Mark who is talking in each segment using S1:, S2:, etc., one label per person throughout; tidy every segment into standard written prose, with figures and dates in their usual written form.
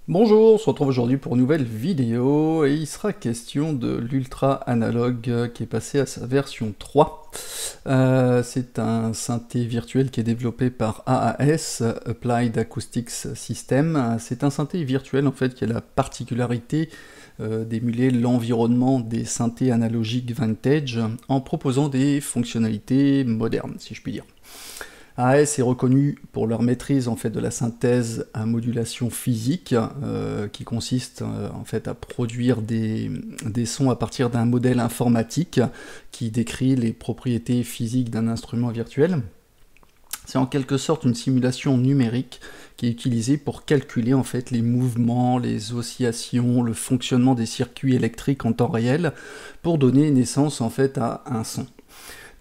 S1: Bonjour, on se retrouve aujourd'hui pour une nouvelle vidéo et il sera question de l'Ultra Analog qui est passé à sa version 3. C'est un synthé virtuel qui est développé par AAS, Applied Acoustics System. C'est un synthé virtuel en fait qui a la particularité d'émuler l'environnement des synthés analogiques vintage en proposant des fonctionnalités modernes, si je puis dire. AAS est reconnu pour leur maîtrise en fait de la synthèse à modulation physique, qui consiste en fait à produire des sons à partir d'un modèle informatique qui décrit les propriétés physiques d'un instrument virtuel. C'est en quelque sorte une simulation numérique qui est utilisée pour calculer en fait les mouvements, les oscillations, le fonctionnement des circuits électriques en temps réel pour donner naissance en fait à un son.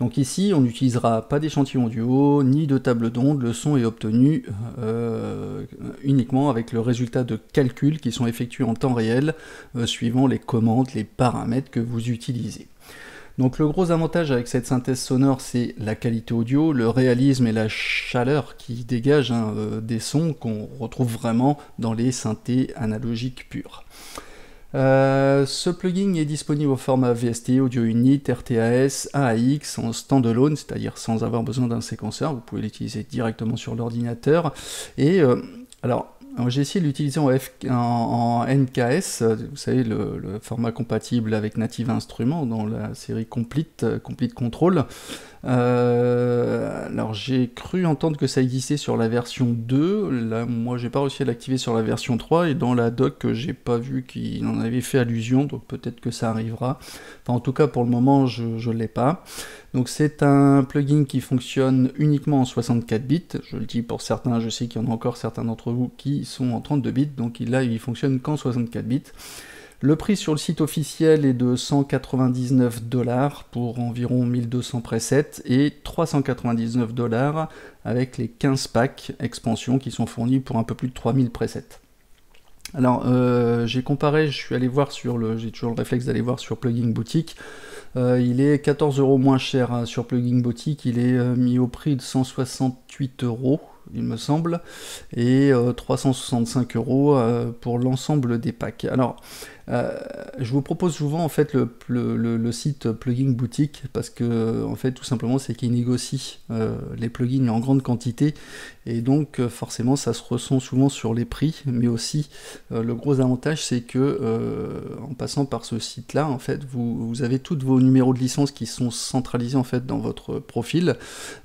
S1: Donc ici, on n'utilisera pas d'échantillon audio, ni de table d'onde, le son est obtenu uniquement avec le résultat de calculs qui sont effectués en temps réel, suivant les commandes, les paramètres que vous utilisez. Donc le gros avantage avec cette synthèse sonore, c'est la qualité audio, le réalisme et la chaleur qui dégagent des sons qu'on retrouve vraiment dans les synthés analogiques purs. Ce plugin est disponible au format VST, Audio Unit, RTAS, AAX en standalone, c'est-à-dire sans avoir besoin d'un séquenceur, vous pouvez l'utiliser directement sur l'ordinateur. Et alors j'ai essayé de l'utiliser en NKS, vous savez le format compatible avec Native Instruments dans la série Complete Control. Alors j'ai cru entendre que ça existait sur la version 2, là moi j'ai pas réussi à l'activer sur la version 3, et dans la doc j'ai pas vu qu'il en avait fait allusion, donc peut-être que ça arrivera. Enfin en tout cas pour le moment je l'ai pas. Donc c'est un plugin qui fonctionne uniquement en 64 bits, je le dis pour certains, je sais qu'il y en a encore certains d'entre vous qui sont en 32 bits, donc là il fonctionne qu'en 64 bits. Le prix sur le site officiel est de 199 $ pour environ 1200 presets et 399 $ avec les 15 packs expansion qui sont fournis pour un peu plus de 3000 presets. Alors j'ai comparé, je suis allé voir j'ai toujours le réflexe d'aller voir sur Plugin Boutique. Il est 14 € moins cher sur Plugin Boutique, il est mis au prix de 168 € il me semble, et 365 € pour l'ensemble des packs. Alors je vous propose souvent en fait le site Plugin Boutique parce que en fait tout simplement c'est qu'il négocie les plugins en grande quantité, et donc forcément ça se ressent souvent sur les prix, mais aussi le gros avantage c'est que en passant par ce site là en fait vous avez tous vos numéros de licence qui sont centralisés en fait dans votre profil,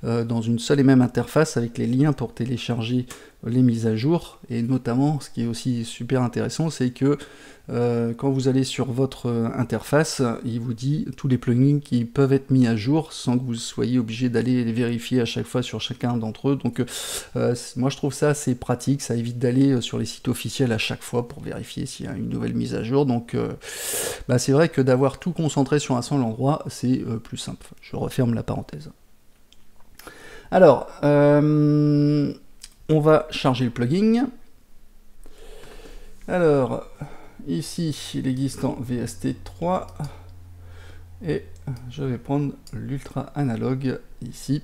S1: dans une seule et même interface avec les liens pour télécharger les mises à jour. Et notamment ce qui est aussi super intéressant, c'est que quand vous allez sur votre interface, il vous dit tous les plugins qui peuvent être mis à jour sans que vous soyez obligé d'aller les vérifier à chaque fois sur chacun d'entre eux. Donc moi je trouve ça assez pratique, ça évite d'aller sur les sites officiels à chaque fois pour vérifier s'il y a une nouvelle mise à jour. Donc c'est vrai que d'avoir tout concentré sur un seul endroit, c'est plus simple. Je referme la parenthèse. Alors on va charger le plugin. Alors, ici, il existe en VST3. Et je vais prendre l'Ultra Analog ici.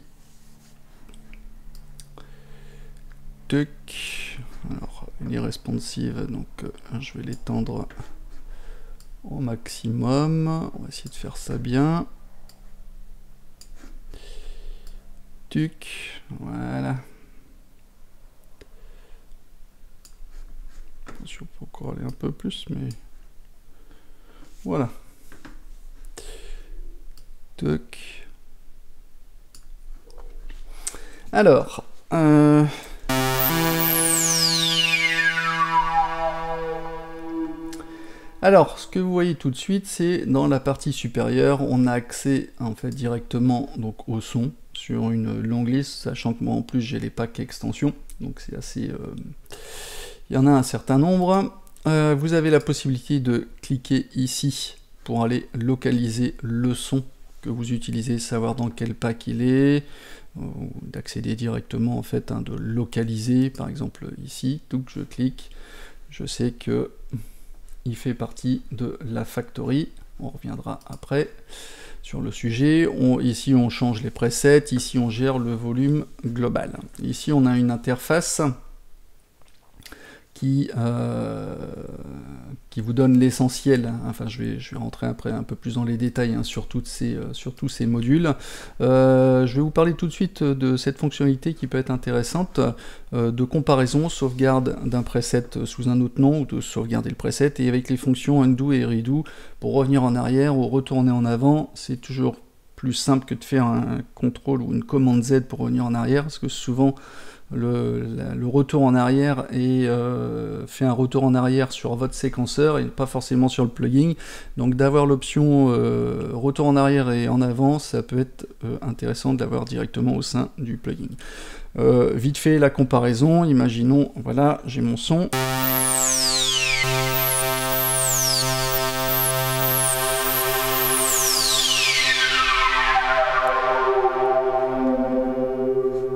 S1: Tuc. Alors, il est responsive, donc je vais l'étendre au maximum. On va essayer de faire ça bien. Tuc. Voilà. Je peux encore aller un peu plus, mais voilà. Toc. Alors, ce que vous voyez tout de suite, c'est dans la partie supérieure, on a accès en fait directement donc au son sur une longue liste, sachant que moi en plus j'ai les packs extensions, donc c'est assez. Il y en a un certain nombre. Vous avez la possibilité de cliquer ici pour aller localiser le son que vous utilisez, savoir dans quel pack il est, d'accéder directement en fait, de localiser, par exemple ici, donc je clique, je sais que il fait partie de la factory, on reviendra après sur le sujet. Ici on change les presets, ici on gère le volume global. Ici on a une interface qui vous donne l'essentiel. Enfin, je vais rentrer après un peu plus dans les détails hein, sur tous ces modules. Je vais vous parler tout de suite de cette fonctionnalité qui peut être intéressante, de comparaison, sauvegarde d'un preset sous un autre nom, ou de sauvegarder le preset, et avec les fonctions undo et redo, pour revenir en arrière ou retourner en avant, c'est toujours plus simple que de faire un contrôle ou une commande Z pour revenir en arrière, parce que souvent, le retour en arrière fait un retour en arrière sur votre séquenceur et pas forcément sur le plugin. Donc d'avoir l'option retour en arrière et en avant, ça peut être intéressant de l'avoir directement au sein du plugin. Vite fait la comparaison, imaginons, voilà, j'ai mon son.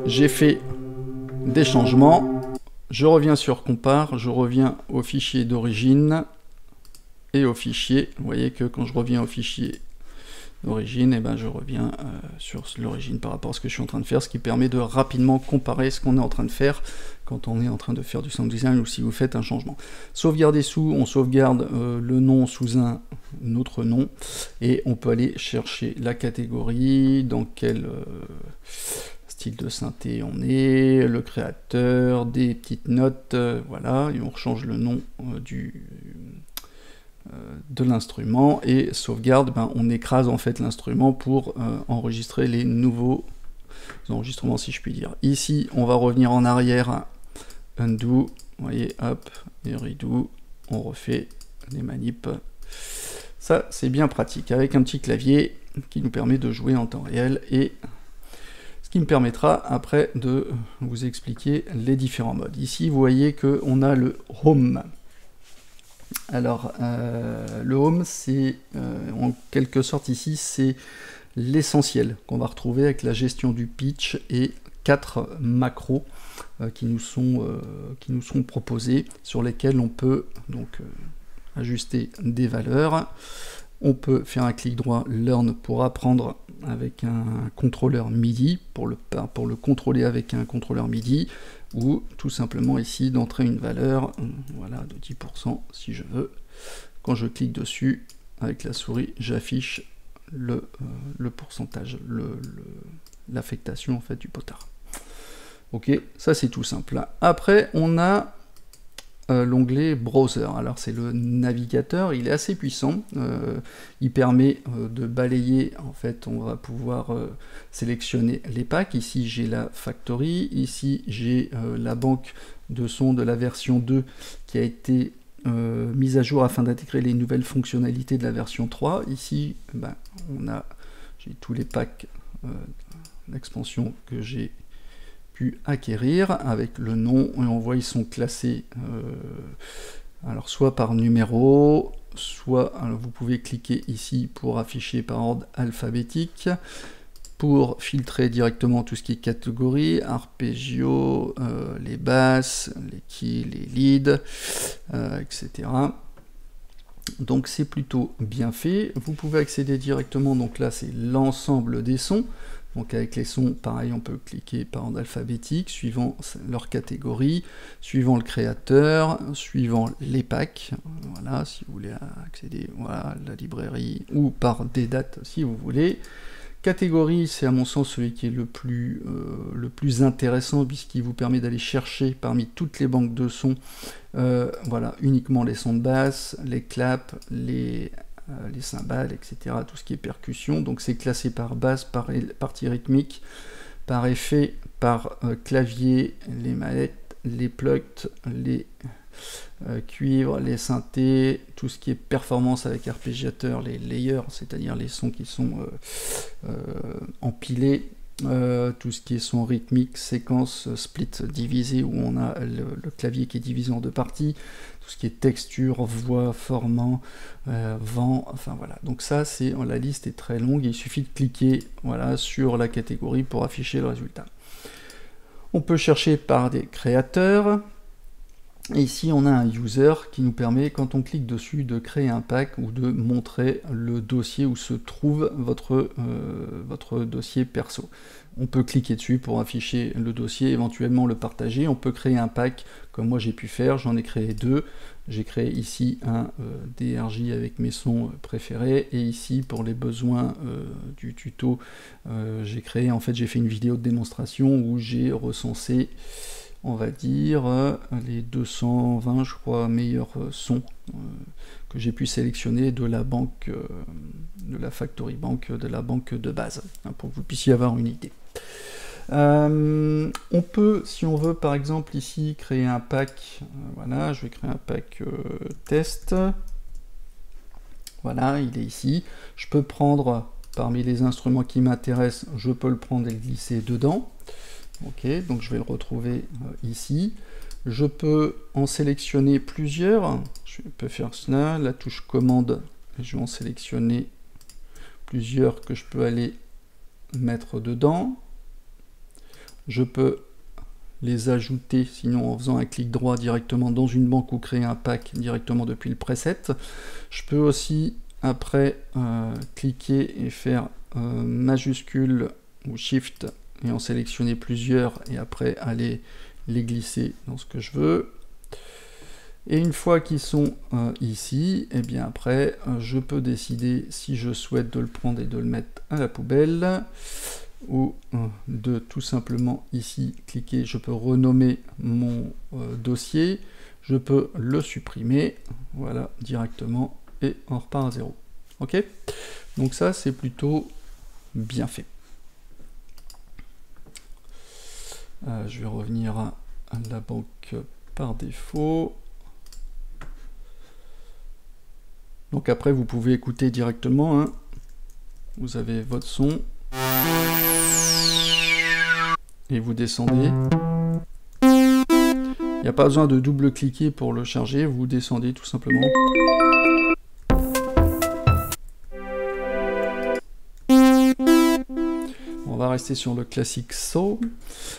S1: J'ai fait des changements, je reviens sur compare, je reviens au fichier d'origine et au fichier. Vous voyez que quand je reviens au fichier d'origine, je reviens sur l'origine par rapport à ce que je suis en train de faire, ce qui permet de rapidement comparer ce qu'on est en train de faire quand on est en train de faire du sound design ou si vous faites un changement. Sauvegarder sous, on sauvegarde le nom sous un autre nom et on peut aller chercher la catégorie, dans quel style de synthé on est, le créateur, des petites notes, voilà, et on change le nom de l'instrument, et sauvegarde, on écrase en fait l'instrument pour enregistrer les nouveaux enregistrements, si je puis dire. Ici, on va revenir en arrière, undo, vous voyez, hop, et redo, on refait les manips. Ça, c'est bien pratique, avec un petit clavier qui nous permet de jouer en temps réel, et qui me permettra après de vous expliquer les différents modes. Ici, vous voyez qu'on a le Home. Alors, le Home, c'est en quelque sorte ici, c'est l'essentiel qu'on va retrouver avec la gestion du pitch et 4 macros qui nous sont proposés, sur lesquels on peut donc ajuster des valeurs. On peut faire un clic droit Learn pour apprendre avec un contrôleur MIDI, pour le contrôler avec un contrôleur MIDI, ou tout simplement ici d'entrer une valeur, voilà, de 10% si je veux. Quand je clique dessus, avec la souris, j'affiche le pourcentage, l'affectation en fait du potard. Ok, ça c'est tout simple. Après, on a l'onglet Browser. Alors c'est le navigateur, il est assez puissant, il permet de balayer, en fait on va pouvoir sélectionner les packs. Ici j'ai la Factory, ici j'ai la banque de sons de la version 2 qui a été mise à jour afin d'intégrer les nouvelles fonctionnalités de la version 3. Ici j'ai tous les packs d'expansion que j'ai acquérir avec le nom, et on voit ils sont classés alors soit par numéro, soit alors vous pouvez cliquer ici pour afficher par ordre alphabétique, pour filtrer directement tout ce qui est catégorie, arpeggio, les basses, les keys, les leads, etc. Donc c'est plutôt bien fait. Vous pouvez accéder directement, donc là c'est l'ensemble des sons. Donc avec les sons, pareil, on peut cliquer par ordre alphabétique, suivant leur catégorie, suivant le créateur, suivant les packs, voilà, si vous voulez accéder à la librairie, ou par des dates si vous voulez. Catégorie, c'est à mon sens celui qui est le plus intéressant, puisqu'il vous permet d'aller chercher parmi toutes les banques de sons, voilà, uniquement les sons de basse, les claps, les cymbales, etc., tout ce qui est percussion. Donc c'est classé par basse, par partie rythmique, par effet, par clavier, les manettes, les plugs, les cuivres, les synthés, tout ce qui est performance avec arpégiateur, les layers, c'est-à-dire les sons qui sont empilés, tout ce qui est son rythmique, séquence, split, divisé, où on a le clavier qui est divisé en deux parties, tout ce qui est texture, voix, formant, vent, enfin voilà. Donc ça, la liste est très longue, il suffit de cliquer voilà, sur la catégorie pour afficher le résultat. On peut chercher par des créateurs. Et ici, on a un user qui nous permet, quand on clique dessus, de créer un pack ou de montrer le dossier où se trouve votre dossier perso. On peut cliquer dessus pour afficher le dossier, éventuellement le partager. On peut créer un pack, comme moi j'ai pu faire, j'en ai créé deux. J'ai créé ici un DRJ avec mes sons préférés, et ici, pour les besoins du tuto, j'ai fait une vidéo de démonstration où j'ai recensé, on va dire, les 220, je crois, meilleurs sons que j'ai pu sélectionner de la banque, de la Factory Bank, de la banque de base, hein, pour que vous puissiez avoir une idée. On peut, si on veut, par exemple, ici, créer un pack, voilà, je vais créer un pack test, voilà, il est ici. Je peux prendre, parmi les instruments qui m'intéressent, je peux le prendre et le glisser dedans. Ok, donc je vais le retrouver ici. Je peux en sélectionner plusieurs. Je peux faire cela, la touche commande, je vais en sélectionner plusieurs que je peux aller mettre dedans. Je peux les ajouter, sinon en faisant un clic droit directement dans une banque ou créer un pack directement depuis le preset. Je peux aussi, après, cliquer et faire majuscule ou shift et en sélectionner plusieurs et après aller les glisser dans ce que je veux. Et une fois qu'ils sont ici, et bien après je peux décider si je souhaite de le prendre et de le mettre à la poubelle, ou de tout simplement ici cliquer, je peux renommer mon dossier, je peux le supprimer, voilà, directement, et on repart à zéro. Ok, donc ça c'est plutôt bien fait. Je vais revenir à la banque par défaut. Donc après, vous pouvez écouter directement, hein. Vous avez votre son. Et vous descendez. Il n'y a pas besoin de double-cliquer pour le charger, vous descendez tout simplement. On va rester sur le classique saw.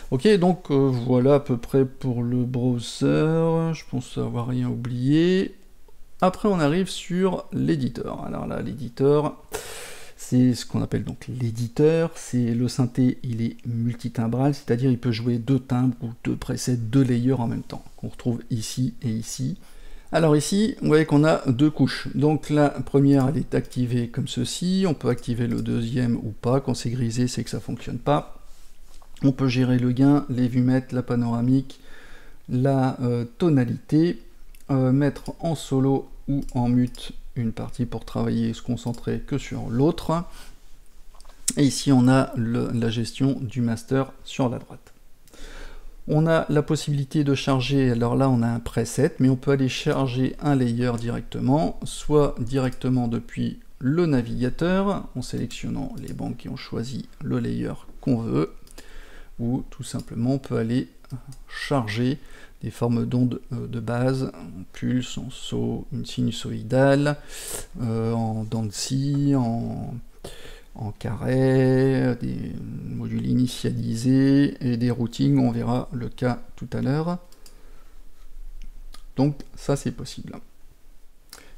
S1: Ok, donc voilà à peu près pour le browser. Je pense avoir rien oublié. Après, on arrive sur l'éditeur. Alors là, l'éditeur, c'est ce qu'on appelle donc l'éditeur. C'est le synthé, il est multitimbral, c'est-à-dire il peut jouer deux timbres ou deux presets, deux layers en même temps, qu'on retrouve ici et ici. Alors ici, vous voyez qu'on a deux couches. Donc la première, elle est activée comme ceci. On peut activer le deuxième ou pas. Quand c'est grisé, c'est que ça ne fonctionne pas. On peut gérer le gain, les vumettes, la panoramique, la tonalité, mettre en solo ou en mute une partie pour travailler et se concentrer que sur l'autre. Et ici, on a la gestion du master sur la droite. On a la possibilité de charger, alors là on a un preset, mais on peut aller charger un layer directement, soit directement depuis le navigateur, en sélectionnant les banques qui ont choisi le layer qu'on veut, ou tout simplement on peut aller charger des formes d'ondes de base, en pulse, en saut, une sinusoïdale, en dents de scie, en carré, des modules initialisés et des routings, on verra le cas tout à l'heure. Donc ça c'est possible.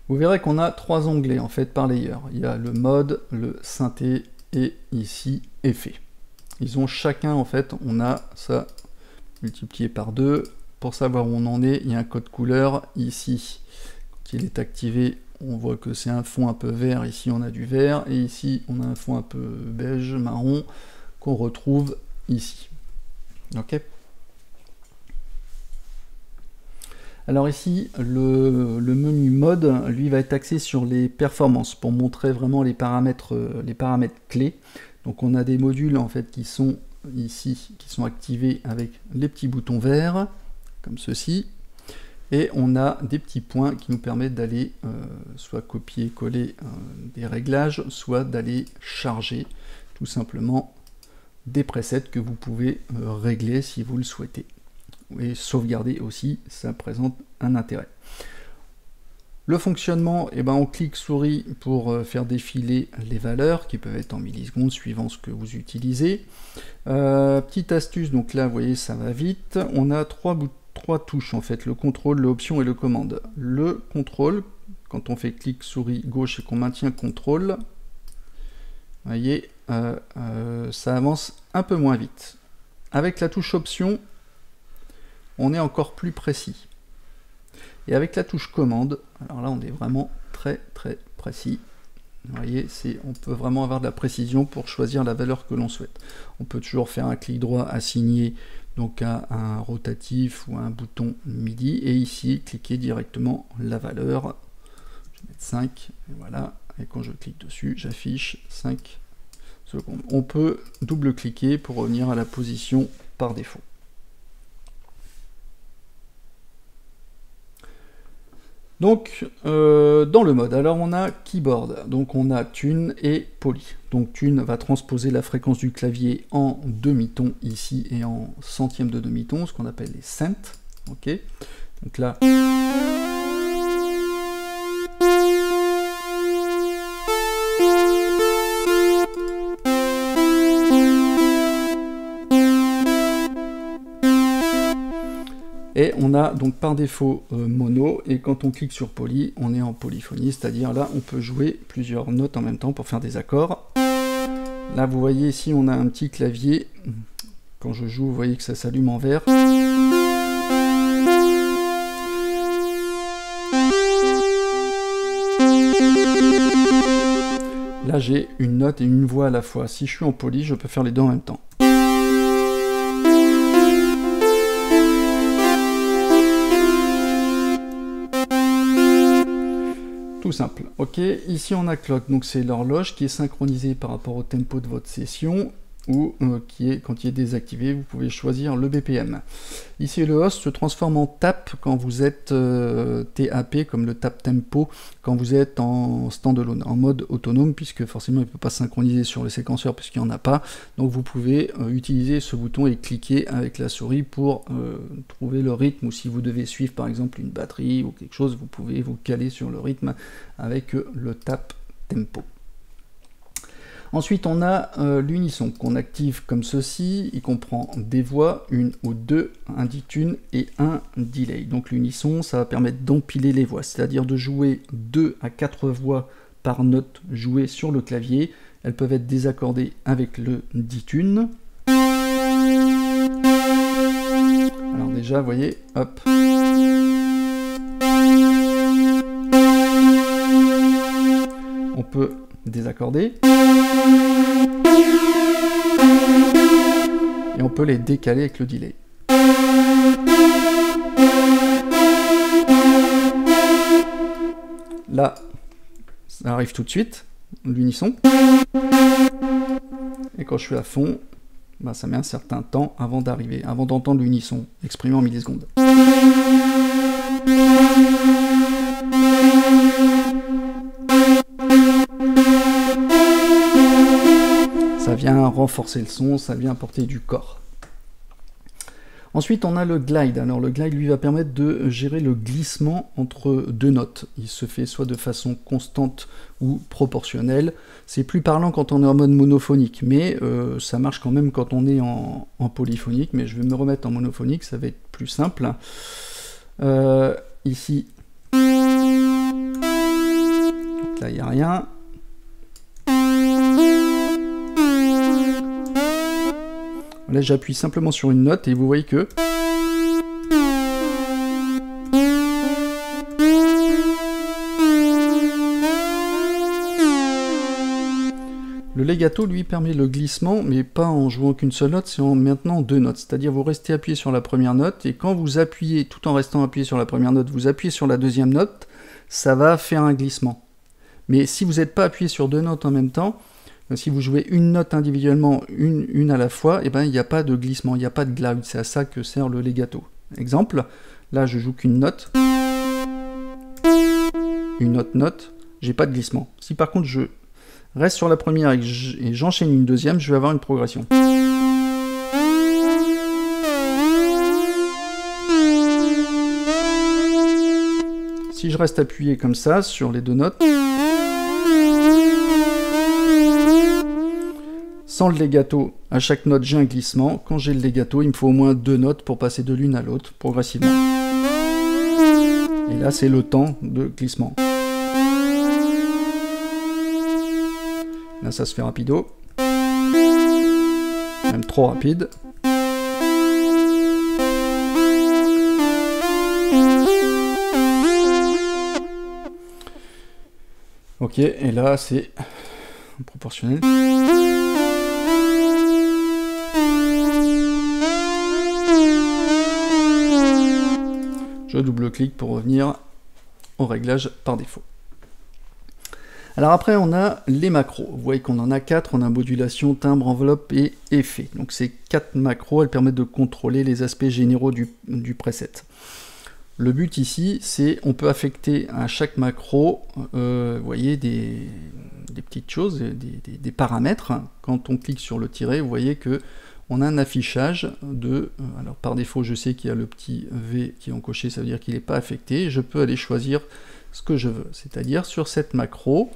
S1: Vous verrez qu'on a trois onglets en fait par layer. Il y a le mode, le synthé et ici effet. Ils ont chacun en fait, on a ça multiplié par 2. Pour savoir où on en est, il y a un code couleur ici. Quand il est activé, on voit que c'est un fond un peu vert, ici on a du vert, et ici on a un fond un peu beige, marron, qu'on retrouve ici. Ok. Alors ici, le menu mode, lui, va être axé sur les performances, pour montrer vraiment les paramètres clés. Donc on a des modules en fait qui sont ici, qui sont activés avec les petits boutons verts, comme ceci. Et on a des petits points qui nous permettent d'aller soit copier-coller des réglages, soit d'aller charger tout simplement des presets que vous pouvez régler si vous le souhaitez. Et sauvegarder aussi, ça présente un intérêt. Le fonctionnement, eh ben, on clique souris pour faire défiler les valeurs qui peuvent être en millisecondes suivant ce que vous utilisez. Petite astuce, donc là vous voyez ça va vite. On a trois trois touches en fait, le contrôle, l'option et le commande. Le contrôle, quand on fait clic souris gauche et qu'on maintient contrôle, vous voyez, ça avance un peu moins vite. Avec la touche option, on est encore plus précis. Et avec la touche commande, alors là on est vraiment très précis. Vous voyez, on peut vraiment avoir de la précision pour choisir la valeur que l'on souhaite. On peut toujours faire un clic droit assigné donc à un rotatif ou à un bouton MIDI, et ici cliquer directement la valeur. Je vais mettre 5, et voilà, et quand je clique dessus, j'affiche 5 secondes. On peut double-cliquer pour revenir à la position par défaut. Donc, dans le mode, alors on a keyboard, donc on a tune et poly. Donc tune va transposer la fréquence du clavier en demi-ton ici et en centième de demi-ton, ce qu'on appelle les cents. Ok, donc là. Et on a donc par défaut mono, et quand on clique sur poly, on est en polyphonie, c'est-à-dire là on peut jouer plusieurs notes en même temps pour faire des accords. Là vous voyez ici on a un petit clavier, quand je joue vous voyez que ça s'allume en vert. Là j'ai une note et une voix à la fois, si je suis en poly je peux faire les deux en même temps. Tout simple. Ok, ici on a clock, donc c'est l'horloge qui est synchronisée par rapport au tempo de votre session, ou qui est, quand il est désactivé, vous pouvez choisir le BPM. Ici le host se transforme en tap quand vous êtes TAP, comme le tap tempo, quand vous êtes en standalone, en mode autonome, puisque forcément il ne peut pas synchroniser sur le séquenceur puisqu'il n'y en a pas. Donc vous pouvez utiliser ce bouton et cliquer avec la souris pour trouver le rythme, ou si vous devez suivre par exemple une batterie ou quelque chose, vous pouvez vous caler sur le rythme avec le tap tempo. Ensuite, on a l'unisson qu'on active comme ceci. Il comprend des voix, une ou deux, un ditune et un delay. Donc l'unisson, ça va permettre d'empiler les voix, c'est-à-dire de jouer 2 à 4 voix par note jouée sur le clavier. Elles peuvent être désaccordées avec le ditune. Alors déjà, vous voyez, hop. On peut désaccorder. Et on peut les décaler avec le delay. Là, ça arrive tout de suite, l'unisson. Et quand je suis à fond, bah, ça met un certain temps avant d'arriver, avant d'entendre l'unisson exprimé en millisecondes. Ça vient renforcer le son, ça vient apporter du corps. Ensuite, on a le glide. Alors le glide, lui, va permettre de gérer le glissement entre deux notes. Il se fait soit de façon constante ou proportionnelle. C'est plus parlant quand on est en mode monophonique, mais ça marche quand même quand on est en polyphonique. Mais je vais me remettre en monophonique, ça va être plus simple. Ici, donc là, il n'y a rien. Là, j'appuie simplement sur une note et vous voyez que le legato, lui, permet le glissement, mais pas en jouant qu'une seule note, c'est en maintenant deux notes. C'est-à-dire vous restez appuyé sur la première note, et quand vous appuyez, tout en restant appuyé sur la première note, vous appuyez sur la deuxième note, ça va faire un glissement. Mais si vous n'êtes pas appuyé sur deux notes en même temps, si vous jouez une note individuellement, une à la fois, et ben il n'y a pas de glissement, il n'y a pas de glide. C'est à ça que sert le legato. Exemple, là je joue qu'une note, une autre note, j'ai pas de glissement. Si par contre je reste sur la première et j'enchaîne une deuxième, je vais avoir une progression. Si je reste appuyé comme ça sur les deux notes, Sans le legato, à chaque note j'ai un glissement. Quand j'ai le legato, il me faut au moins 2 notes pour passer de l'une à l'autre progressivement. Et là c'est le temps de glissement. Là ça se fait rapido. Même trop rapide. Ok, et là c'est proportionnel. Je double-clique pour revenir au réglage par défaut. Alors après on a les macros. Vous voyez qu'on en a 4, on a modulation, timbre, enveloppe et effet. Donc ces 4 macros, elles permettent de contrôler les aspects généraux du preset. Le but ici, c'est on peut affecter à chaque macro, vous voyez, des petites choses, des paramètres. Quand on clique sur le tiret, vous voyez que on a un affichage de... alors par défaut, je sais qu'il y a le petit V qui est encoché, ça veut dire qu'il n'est pas affecté. Je peux aller choisir ce que je veux, c'est-à-dire sur cette macro,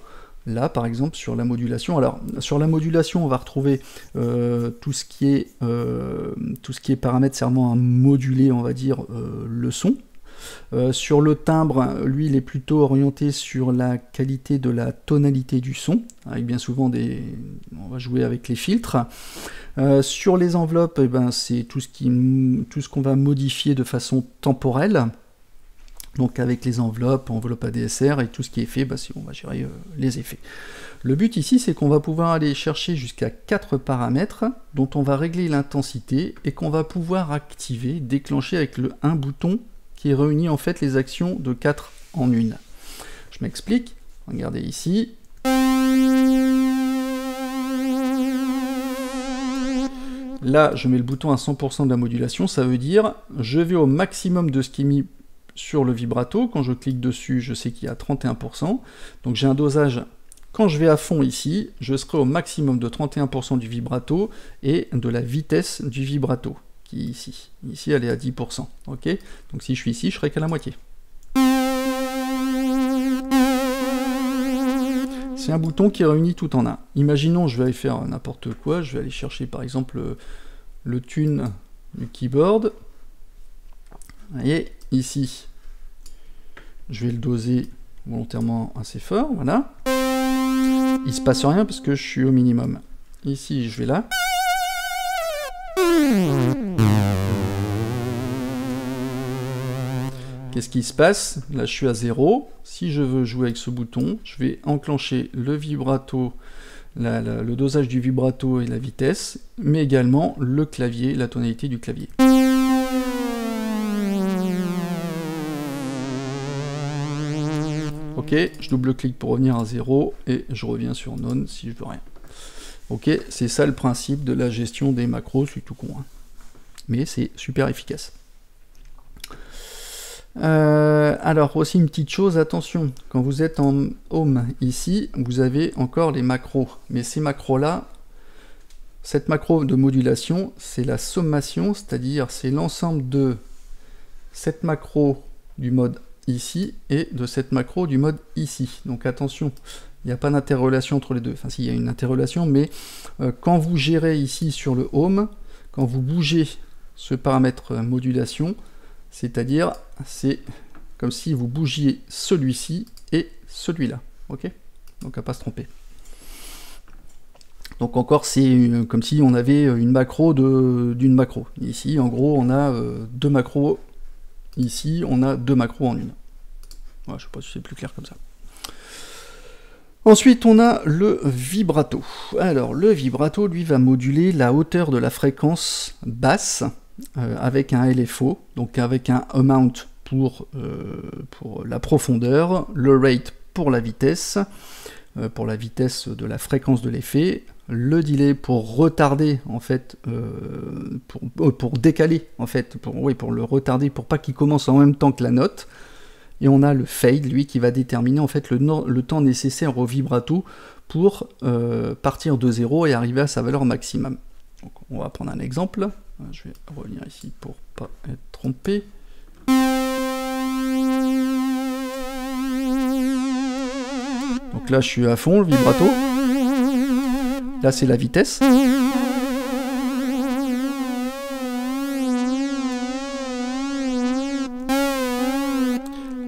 S1: là par exemple sur la modulation. Alors sur la modulation, on va retrouver tout ce qui est paramètres servant à moduler, on va dire, le son. Sur le timbre, lui, il est plutôt orienté sur la qualité de la tonalité du son, avec bien souvent on va jouer avec les filtres. Sur les enveloppes, eh ben, c'est tout ce qu'on va modifier de façon temporelle. Donc avec les enveloppes ADSR et tout ce qui est fait, bah, on va gérer les effets. Le but ici, c'est qu'on va pouvoir aller chercher jusqu'à 4 paramètres dont on va régler l'intensité et qu'on va pouvoir activer, déclencher avec un bouton qui réunit en fait les actions de 4 en une. Je m'explique, regardez ici. Là, je mets le bouton à 100% de la modulation, ça veut dire je vais au maximum de ce qui est mis sur le vibrato. Quand je clique dessus, je sais qu'il y a 31%. Donc j'ai un dosage, quand je vais à fond ici, je serai au maximum de 31% du vibrato et de la vitesse du vibrato. Ici. Ici, elle est à 10%. Ok. Donc si je suis ici, je serai qu'à la moitié. C'est un bouton qui réunit tout en un. Imaginons, je vais aller faire n'importe quoi. Je vais aller chercher par exemple le tune du keyboard. Et ici, je vais le doser volontairement assez fort. Voilà. Il se passe rien parce que je suis au minimum. Ici, je vais là. Qu'est-ce qui se passe? Là, je suis à 0. Si je veux jouer avec ce bouton, je vais enclencher le vibrato, le dosage du vibrato et la vitesse, mais également le clavier, la tonalité du clavier. Ok, je double-clique pour revenir à 0 et je reviens sur None si je veux rien. Ok, c'est ça le principe de la gestion des macros, c'est tout con, hein. Mais c'est super efficace. Alors aussi une petite chose, attention, quand vous êtes en Home ici, vous avez encore les macros, mais ces macros là, cette macro de modulation, c'est la sommation, c'est-à-dire c'est l'ensemble de cette macro du mode ici et de cette macro du mode ici. Donc attention, il n'y a pas d'interrelation entre les deux, enfin si, il y a une interrelation, mais quand vous gérez ici sur le Home, quand vous bougez ce paramètre modulation, c'est-à-dire, c'est comme si vous bougiez celui-ci et celui-là, ok? Donc à pas se tromper. Donc encore, c'est comme si on avait une macro d'une macro. Ici, en gros, on a deux macros. Ici, on a deux macros en une. Ouais, je sais pas si c'est plus clair comme ça. Ensuite, on a le vibrato. Alors, le vibrato, lui, va moduler la hauteur de la fréquence basse avec un LFO, donc avec un amount pour la profondeur, le rate pour la vitesse de la fréquence de l'effet, le delay pour retarder en fait, pour décaler en fait, pour le retarder pour pas qu'il commence en même temps que la note. Et on a le fade, lui, qui va déterminer en fait le temps nécessaire au vibrato pour partir de 0 et arriver à sa valeur maximum. Donc, on va prendre un exemple. Je vais revenir ici pour pas être trompé. Donc là, je suis à fond, le vibrato. Là, c'est la vitesse.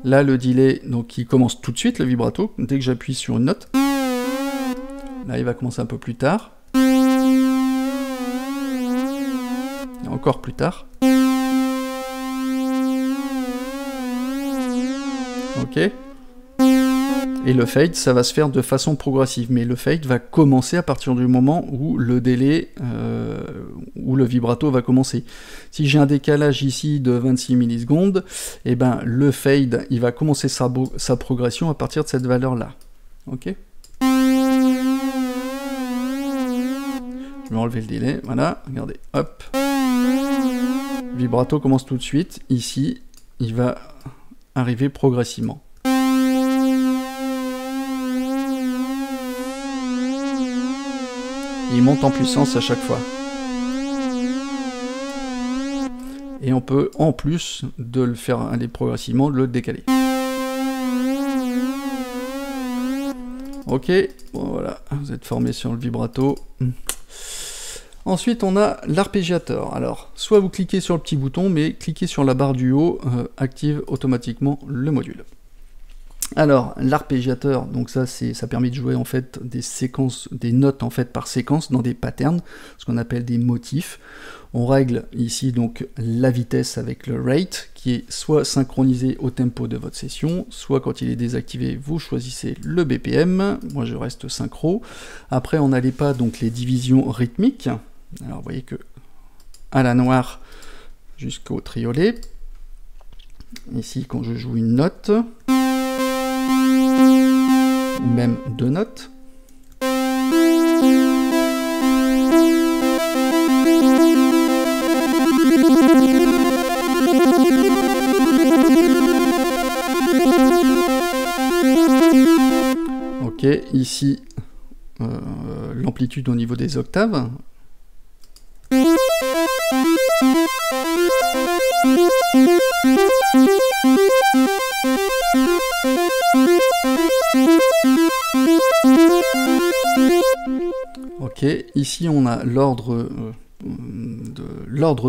S1: Là, le delay, donc il commence tout de suite, le vibrato, dès que j'appuie sur une note. Là, il va commencer un peu plus tard. Et encore plus tard. Ok. Et le fade, ça va se faire de façon progressive, mais le fade va commencer à partir du moment où le délai, où le vibrato va commencer. Si j'ai un décalage ici de 26 millisecondes, et ben le fade, il va commencer sa progression à partir de cette valeur-là. Ok. Je vais enlever le délai, voilà, regardez, hop. Vibrato commence tout de suite, ici, il va arriver progressivement. Il monte en puissance à chaque fois. Et on peut, en plus de le faire aller progressivement, le décaler. Ok, bon voilà, vous êtes formé sur le vibrato. Ensuite, on a l'arpégiateur. Alors, soit vous cliquez sur le petit bouton, mais cliquez sur la barre du haut, active automatiquement le module. Alors, l'arpégiateur, donc ça permet de jouer en fait des séquences, des notes en fait par séquence dans des patterns, ce qu'on appelle des motifs. On règle ici donc la vitesse avec le rate, qui est soit synchronisé au tempo de votre session, soit quand il est désactivé, vous choisissez le BPM. Moi, je reste synchro. Après, on n'allait pas donc les divisions rythmiques. Alors, vous voyez que à la noire jusqu'au triolet. Ici, quand je joue une note, ou même deux notes. Ok, ici, l'amplitude au niveau des octaves. Ok, ici on a l'ordre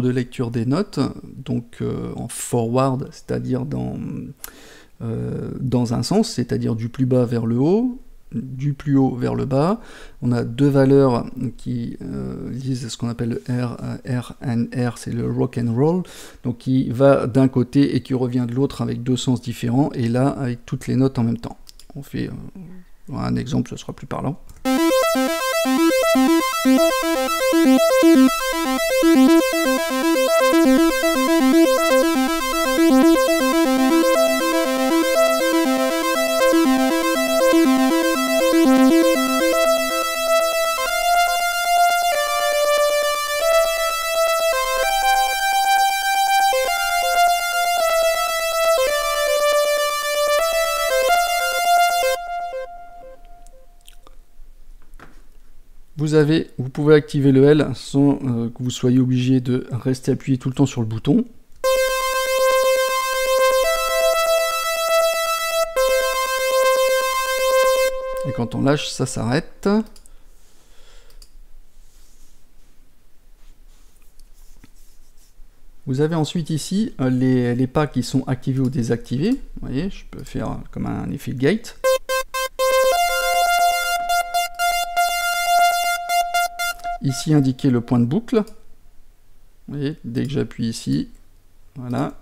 S1: de lecture des notes, donc en forward, c'est-à-dire dans un sens, c'est-à-dire du plus bas vers le haut, du plus haut vers le bas. On a deux valeurs qui lisent ce qu'on appelle le R and R, c'est le rock and roll, donc qui va d'un côté et qui revient de l'autre avec deux sens différents, et là avec toutes les notes en même temps. On fait un exemple, ce sera plus parlant. Vous pouvez activer le L sans que vous soyez obligé de rester appuyé tout le temps sur le bouton. Et quand on lâche, ça s'arrête. Vous avez ensuite ici les pas qui sont activés ou désactivés. Vous voyez, je peux faire comme un effet de gate. Ici, indiquer le point de boucle. Vous voyez, dès que j'appuie ici, voilà.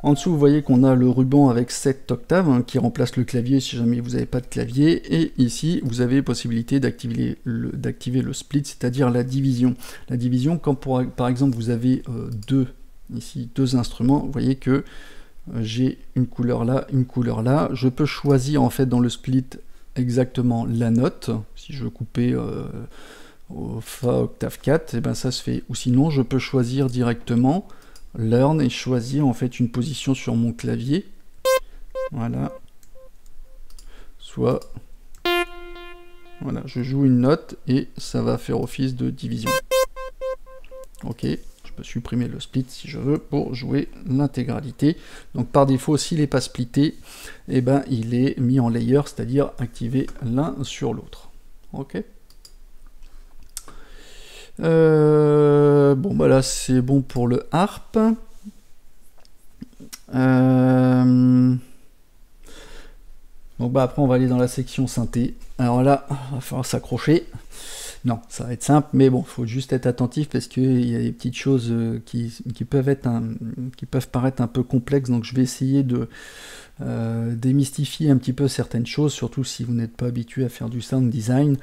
S1: En dessous, vous voyez qu'on a le ruban avec 7 octaves qui remplace le clavier si jamais vous n'avez pas de clavier. Et ici, vous avez possibilité d'activer le split, c'est-à-dire la division. La division, quand par exemple vous avez deux instruments, vous voyez que j'ai une couleur là. Je peux choisir en fait dans le split exactement la note. Si je veux couper au Fa octave 4, et ben ça se fait. Ou sinon, je peux choisir directement learn et choisir en fait une position sur mon clavier, voilà, soit Voilà, je joue une note et ça va faire office de division. Ok, je peux supprimer le split si je veux pour jouer l'intégralité. Donc par défaut, s'il n'est pas splitté, eh ben, il est mis en layer, c'est-à-dire activé l'un sur l'autre. Ok. Bon, bah là, c'est bon pour le harp. Donc bah après, on va aller dans la section synthé. Alors là, il va falloir s'accrocher. Non, ça va être simple, mais bon, il faut juste être attentif parce qu'il y a des petites choses qui peuvent paraître un peu complexes, donc je vais essayer de démystifier un petit peu certaines choses, surtout si vous n'êtes pas habitué à faire du sound design.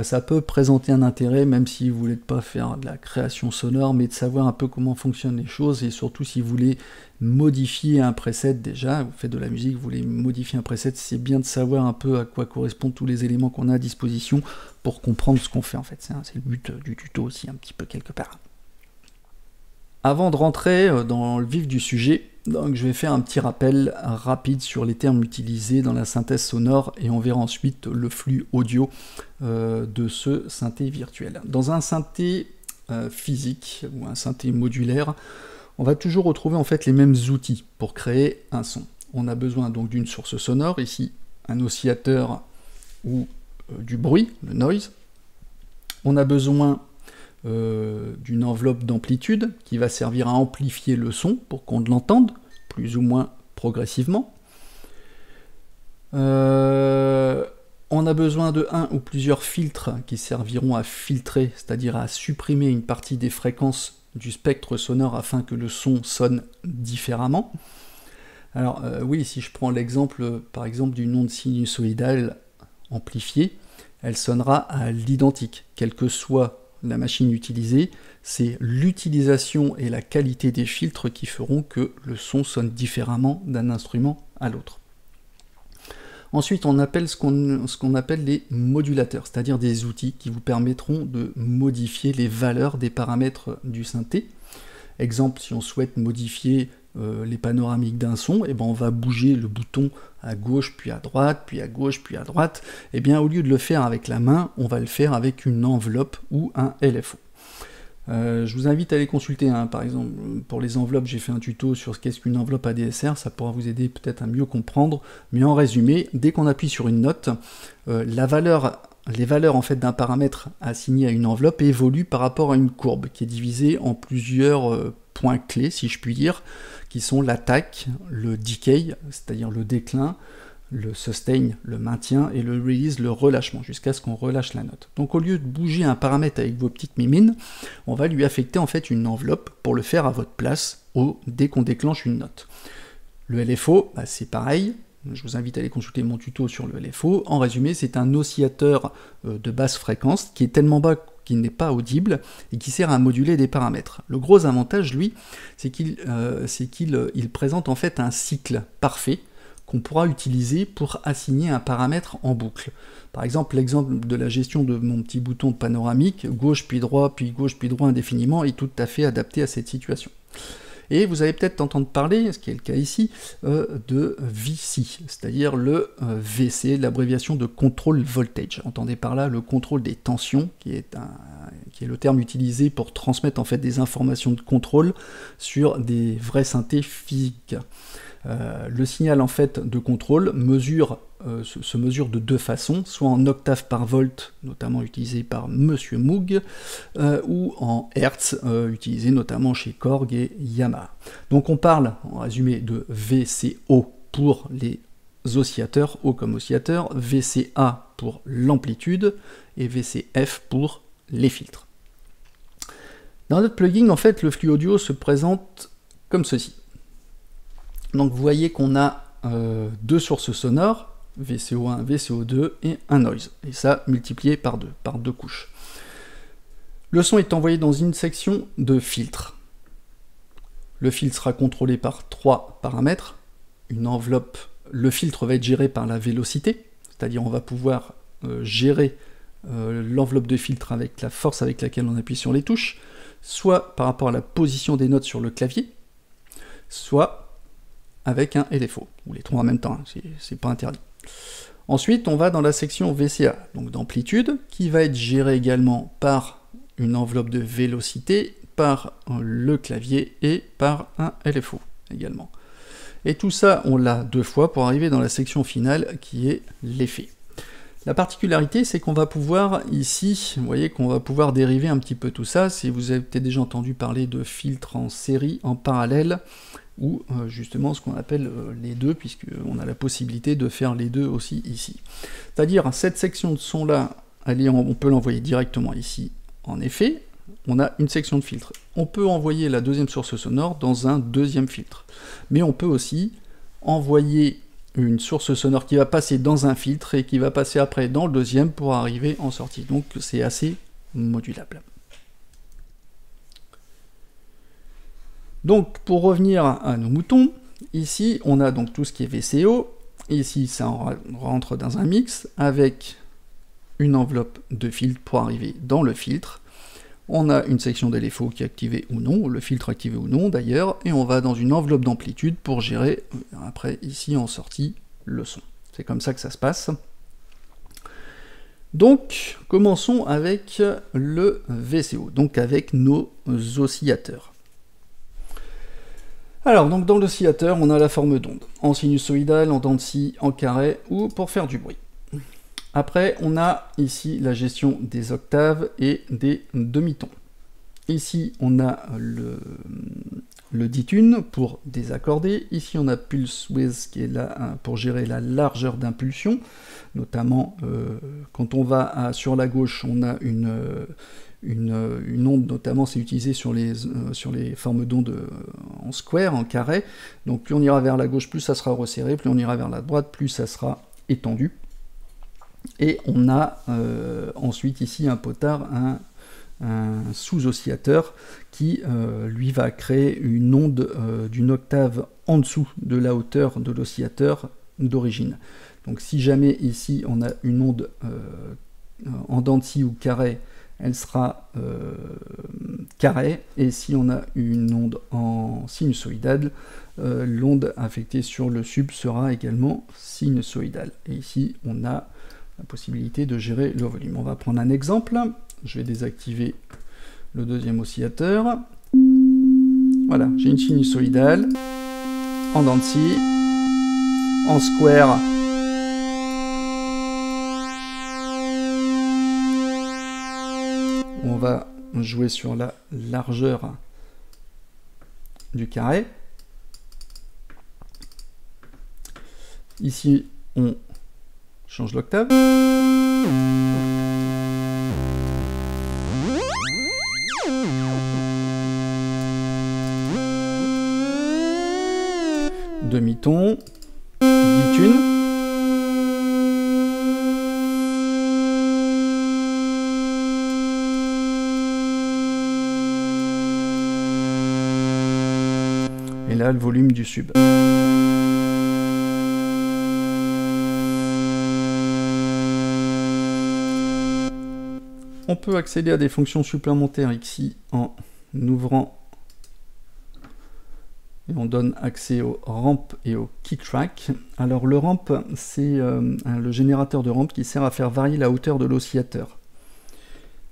S1: Ça peut présenter un intérêt, même si vous n'êtes pas faire de la création sonore, mais de savoir un peu comment fonctionnent les choses, et surtout si vous voulez modifier un preset déjà, vous faites de la musique, vous voulez modifier un preset, c'est bien de savoir un peu à quoi correspondent tous les éléments qu'on a à disposition pour comprendre ce qu'on fait en fait. C'est le but du tuto aussi, un petit peu quelque part. Avant de rentrer dans le vif du sujet, donc je vais faire un petit rappel rapide sur les termes utilisés dans la synthèse sonore et on verra ensuite le flux audio de ce synthé virtuel. Dans un synthé physique ou un synthé modulaire, on va toujours retrouver en fait les mêmes outils pour créer un son. On a besoin donc d'une source sonore, ici un oscillateur ou du bruit, le noise. On a besoin d'une enveloppe d'amplitude qui va servir à amplifier le son pour qu'on l'entende plus ou moins progressivement. On a besoin de un ou plusieurs filtres qui serviront à filtrer, c'est-à-dire à supprimer une partie des fréquences du spectre sonore afin que le son sonne différemment. Alors oui, si je prends l'exemple par exemple d'une onde sinusoïdale amplifiée, elle sonnera à l'identique, quelle que soit la machine utilisée, c'est l'utilisation et la qualité des filtres qui feront que le son sonne différemment d'un instrument à l'autre. Ensuite, on appelle ce qu'on appelle les modulateurs, c'est-à-dire des outils qui vous permettront de modifier les valeurs des paramètres du synthé. Exemple, si on souhaite modifier les panoramiques d'un son, et ben on va bouger le bouton à gauche, puis à droite, puis à gauche, puis à droite. Et bien au lieu de le faire avec la main, on va le faire avec une enveloppe ou un LFO. Je vous invite à aller consulter, par exemple, pour les enveloppes, j'ai fait un tuto sur ce qu'est-ce qu'une enveloppe ADSR, ça pourra vous aider peut-être à mieux comprendre, mais en résumé, dès qu'on appuie sur une note, les valeurs en fait d'un paramètre assigné à une enveloppe évoluent par rapport à une courbe qui est divisée en plusieurs points clés, si je puis dire, qui sont l'attaque, le decay, c'est-à-dire le déclin, le sustain, le maintien, et le release, le relâchement, jusqu'à ce qu'on relâche la note. Donc au lieu de bouger un paramètre avec vos petites mimines, on va lui affecter en fait une enveloppe pour le faire à votre place dès qu'on déclenche une note. Le LFO, c'est pareil, je vous invite à aller consulter mon tuto sur le LFO. En résumé, c'est un oscillateur de basse fréquence qui est tellement bas qu'il n'est pas audible et qui sert à moduler des paramètres. Le gros avantage, lui, c'est qu'il présente en fait un cycle parfait qu'on pourra utiliser pour assigner un paramètre en boucle. Par exemple, l'exemple de la gestion de mon petit bouton de panoramique, gauche puis droit indéfiniment, est tout à fait adapté à cette situation. Et vous allez peut-être entendre parler, ce qui est le cas ici, de VC, c'est-à-dire le VC, l'abréviation de control voltage. Entendez par là le contrôle des tensions, qui est le terme utilisé pour transmettre en fait des informations de contrôle sur des vrais synthés physiques. Le signal en fait de contrôle se mesure de deux façons, soit en octaves par volt, notamment utilisé par Monsieur Moog, ou en hertz, utilisé notamment chez Korg et Yamaha. Donc on parle, en résumé, de VCO pour les oscillateurs, O comme oscillateur, VCA pour l'amplitude, et VCF pour les filtres. Dans notre plugin, en fait, le flux audio se présente comme ceci. Donc vous voyez qu'on a deux sources sonores, VCO1, VCO2 et un noise, et ça multiplié par deux couches. Le son est envoyé dans une section de filtre. Le filtre sera contrôlé par trois paramètres. Une enveloppe, le filtre va être géré par la vélocité, c'est-à-dire on va pouvoir gérer l'enveloppe de filtre avec la force avec laquelle on appuie sur les touches, soit par rapport à la position des notes sur le clavier, soit avec un LFO, ou les trois en même temps, c'est pas interdit. Ensuite, on va dans la section VCA, donc d'amplitude, qui va être gérée également par une enveloppe de vélocité, par le clavier et par un LFO également. Et tout ça, on l'a 2 fois pour arriver dans la section finale qui est l'effet. La particularité, c'est qu'on va pouvoir ici, vous voyez qu'on va pouvoir dériver un petit peu tout ça. Si vous avez peut-être déjà entendu parler de filtres en série, en parallèle, ou justement ce qu'on appelle les deux, puisqu'on a la possibilité de faire les deux aussi ici. C'est-à-dire, cette section de son-là, on peut l'envoyer directement ici en effet. On a une section de filtre. On peut envoyer la deuxième source sonore dans un deuxième filtre. Mais on peut aussi envoyer une source sonore qui va passer dans un filtre et qui va passer après dans le deuxième pour arriver en sortie. Donc c'est assez modulable. Donc pour revenir à nos moutons, ici on a donc tout ce qui est VCO. Ici ça rentre dans un mix avec une enveloppe de filtre pour arriver dans le filtre. On a une section d'LFO qui est activée ou non, le filtre activé ou non d'ailleurs, et on va dans une enveloppe d'amplitude pour gérer, après ici en sortie, le son. C'est comme ça que ça se passe. Donc, commençons avec le VCO, donc avec nos oscillateurs. Alors, donc dans l'oscillateur, on a la forme d'onde, en sinusoïdal, en dents de scie, en carré, ou pour faire du bruit. Après, on a ici la gestion des octaves et des demi-tons. Ici, on a le ditune pour désaccorder. Ici, on a pulse width qui est là pour gérer la largeur d'impulsion. Notamment, quand on va sur la gauche, on a une onde, notamment c'est utilisé sur les formes d'ondes en square, en carré. Donc plus on ira vers la gauche, plus ça sera resserré, plus on ira vers la droite, plus ça sera étendu. Et on a ensuite ici un potard, un sous-oscillateur qui lui va créer une onde d'une octave en dessous de la hauteur de l'oscillateur d'origine. Donc si jamais ici on a une onde en dents de scie ou carré, elle sera carrée, et si on a une onde en sinusoïdale, l'onde affectée sur le sub sera également sinusoïdale. Et ici on a la possibilité de gérer le volume. On va prendre un exemple. Je vais désactiver le deuxième oscillateur. Voilà, j'ai une sinusoïdale en dents de scie, en square. On va jouer sur la largeur du carré. Ici, on change l'octave. Demi-ton, ditune. Et là, le volume du sub. On peut accéder à des fonctions supplémentaires ici en ouvrant, et on donne accès au ramp et au kick track. Alors le ramp, c'est le générateur de ramp qui sert à faire varier la hauteur de l'oscillateur.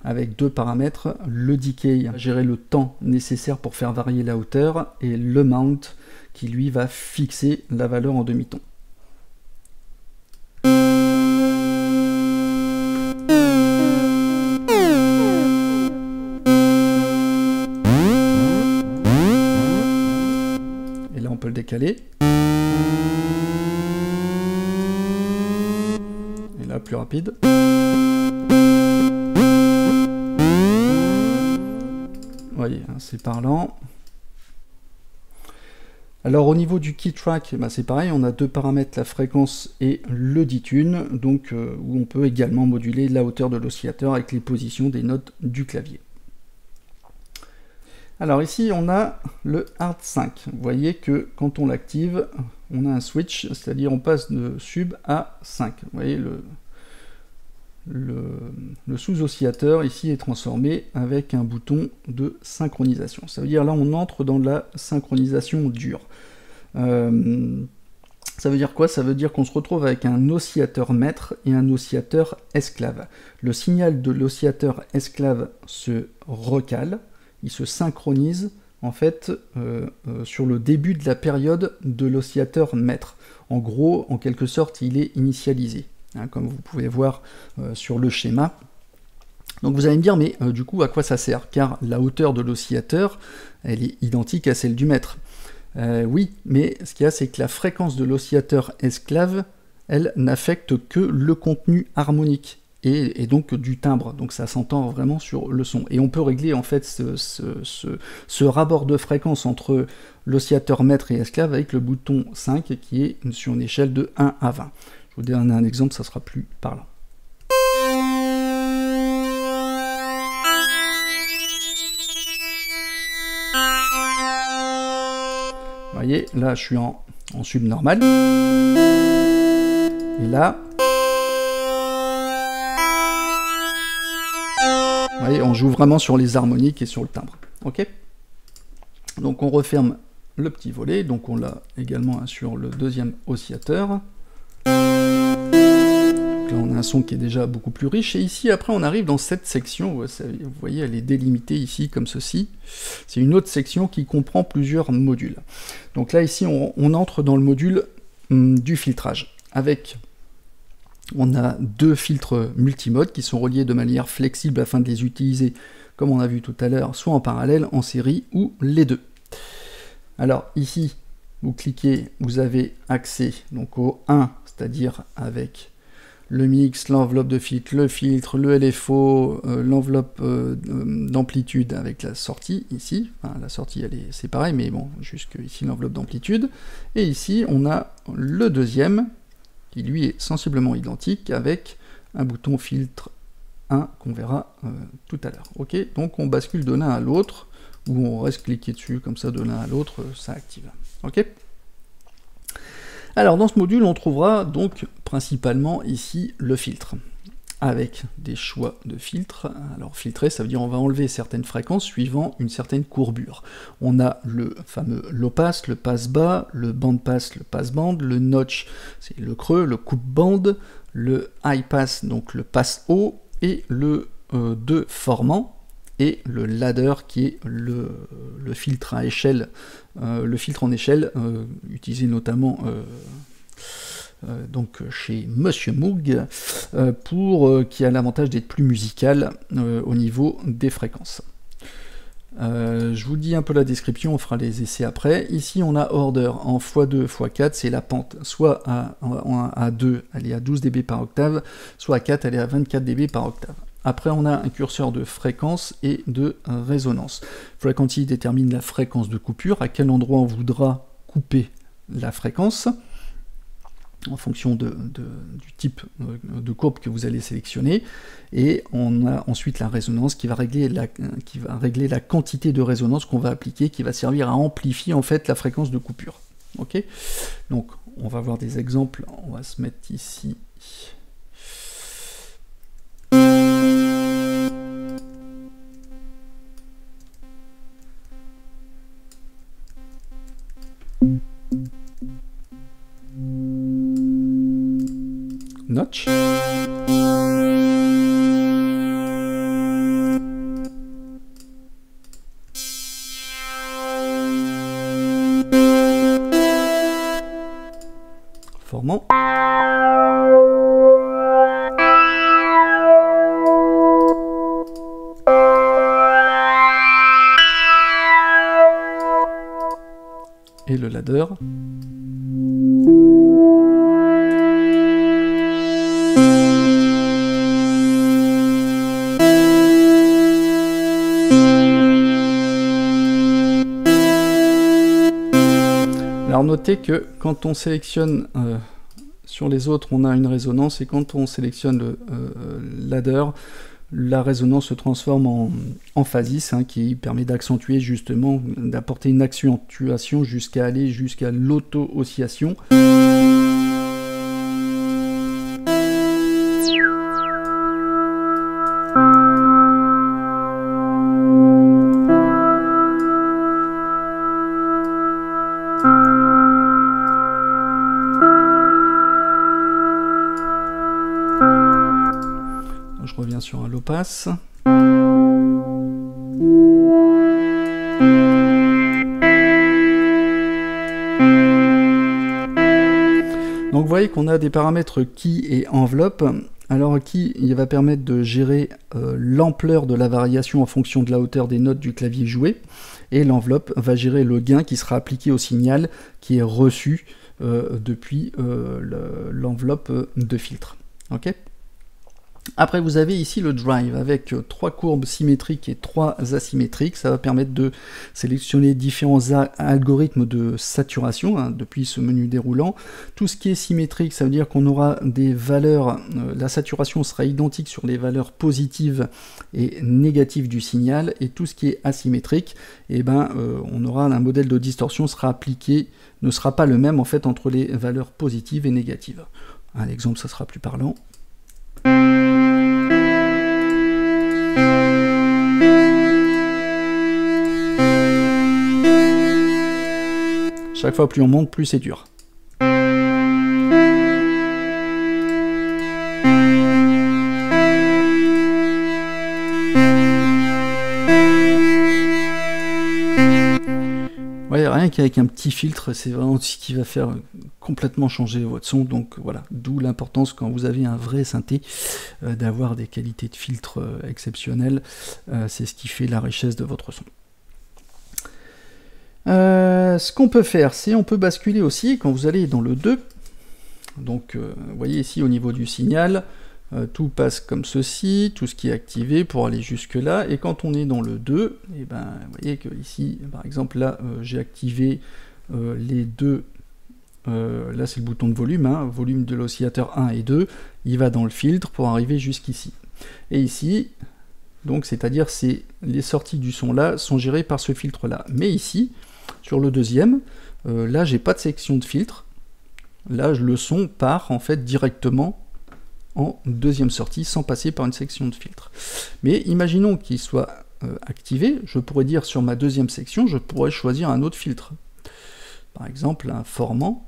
S1: Avec 2 paramètres, le decay, gérer le temps nécessaire pour faire varier la hauteur, et le mount, qui lui va fixer la valeur en demi-ton. Et là on peut le décaler. Et là plus rapide. Vous voyez, c'est parlant. Alors au niveau du key track, c'est pareil, on a 2 paramètres, la fréquence et le ditune, donc où on peut également moduler la hauteur de l'oscillateur avec les positions des notes du clavier. Alors ici on a le hard 5. Vous voyez que quand on l'active, on a un switch, c'est-à-dire on passe de sub à 5. Vous voyez, le sous-oscillateur ici est transformé avec un bouton de synchronisation. Ça veut dire là on entre dans la synchronisation dure. Ça veut dire quoi? Ça veut dire qu'on se retrouve avec un oscillateur maître et un oscillateur esclave. Le signal de l'oscillateur esclave se recale, il se synchronise en fait sur le début de la période de l'oscillateur maître. En gros, en quelque sorte, il est initialisé, hein, comme vous pouvez voir sur le schéma. Donc vous allez me dire, mais du coup, à quoi ça sert? Car la hauteur de l'oscillateur, elle est identique à celle du maître. Oui, mais ce qu'il y a, c'est que la fréquence de l'oscillateur esclave, elle n'affecte que le contenu harmonique et donc du timbre. Donc ça s'entend vraiment sur le son. Et on peut régler en fait ce rapport de fréquence entre l'oscillateur maître et esclave avec le bouton 5 qui est sur une échelle de 1 à 20. Je vous donne un exemple, ça sera plus parlant. Vous voyez, là je suis en sub normal. Et là, vous voyez, on joue vraiment sur les harmoniques et sur le timbre. Ok? Donc on referme le petit volet, donc on l'a également sur le deuxième oscillateur. Là, on a un son qui est déjà beaucoup plus riche. Et ici, après, on arrive dans cette section. Vous voyez, elle est délimitée ici, comme ceci. C'est une autre section qui comprend plusieurs modules. Donc là, ici, on entre dans le module du filtrage. On a deux filtres multimodes qui sont reliés de manière flexible afin de les utiliser, comme on a vu tout à l'heure, soit en parallèle, en série, ou les deux. Alors, ici, vous cliquez, vous avez accès donc au 1, c'est-à-dire avec le mix, l'enveloppe de filtre, le LFO, l'enveloppe d'amplitude avec la sortie ici. Enfin, la sortie, c'est pareil, mais bon, jusque ici l'enveloppe d'amplitude. Et ici, on a le deuxième, qui lui est sensiblement identique, avec un bouton filtre 1 qu'on verra tout à l'heure. Ok, donc on bascule de l'un à l'autre, ou on reste cliqué dessus, comme ça, de l'un à l'autre, ça active. Ok. Alors dans ce module, on trouvera donc principalement ici le filtre, avec des choix de filtre. Alors filtrer, ça veut dire on va enlever certaines fréquences suivant une certaine courbure. On a le fameux low pass, le pass bas, le band pass, le pass band, le notch, c'est le creux, le coupe bande, le high pass, donc le pass haut, et le 2 formant, et le ladder qui est le filtre à échelle, le filtre en échelle, utilisé notamment donc chez Monsieur Moog, qui a l'avantage d'être plus musical au niveau des fréquences. Je vous dis un peu la description, on fera les essais après. Ici on a order en x2, x4, c'est la pente. Soit à 2, elle est à 12 dB par octave, soit à 4, elle est à 24 dB par octave. Après, on a un curseur de fréquence et de résonance. Frequency détermine la fréquence de coupure, à quel endroit on voudra couper la fréquence, en fonction du type de courbe que vous allez sélectionner. Et on a ensuite la résonance qui va régler la quantité de résonance qu'on va appliquer, qui va servir à amplifier en fait la fréquence de coupure. Ok. Donc, on va voir des exemples. On va se mettre ici. Notch. Formant. Et le ladder. Alors notez que quand on sélectionne sur les autres, on a une résonance, et quand on sélectionne le ladder, la résonance se transforme en phasis, hein, qui permet d'accentuer justement, d'apporter une accentuation jusqu'à aller jusqu'à l'auto-oscillation. pass. Donc vous voyez qu'on a des paramètres key et enveloppe. Alors key, il va permettre de gérer l'ampleur de la variation en fonction de la hauteur des notes du clavier joué, et l'enveloppe va gérer le gain qui sera appliqué au signal qui est reçu depuis l'enveloppe de filtre. Okay. Après, vous avez ici le drive avec 3 courbes symétriques et 3 asymétriques. Ça va permettre de sélectionner différents algorithmes de saturation hein, depuis ce menu déroulant. Tout ce qui est symétrique, ça veut dire qu'on aura des valeurs, la saturation sera identique sur les valeurs positives et négatives du signal. Et tout ce qui est asymétrique, eh ben, on aura un modèle de distorsion sera appliqué, ne sera pas le même en fait entre les valeurs positives et négatives. Un exemple, ça sera plus parlant. Chaque fois plus on monte, plus c'est dur. Ouais, rien qu'avec un petit filtre, c'est vraiment ce qui va faire complètement changer votre son. Donc voilà, d'où l'importance quand vous avez un vrai synthé d'avoir des qualités de filtre exceptionnelles. C'est ce qui fait la richesse de votre son. Ce qu'on peut faire, c'est on peut basculer aussi quand vous allez dans le 2. Donc vous voyez ici au niveau du signal, tout passe comme ceci, tout ce qui est activé pour aller jusque là, et quand on est dans le 2, et ben, vous voyez que ici, par exemple là, j'ai activé les deux, là c'est le bouton de volume, hein, volume de l'oscillateur 1 et 2, il va dans le filtre pour arriver jusqu'ici. Et ici, donc c'est-à-dire les sorties du son là sont gérées par ce filtre là. Mais ici, sur le deuxième, là j'ai pas de section de filtre, là le son part en fait directement en deuxième sortie sans passer par une section de filtre. Mais imaginons qu'il soit activé, je pourrais dire sur ma deuxième section, je pourrais choisir un autre filtre. Par exemple un formant.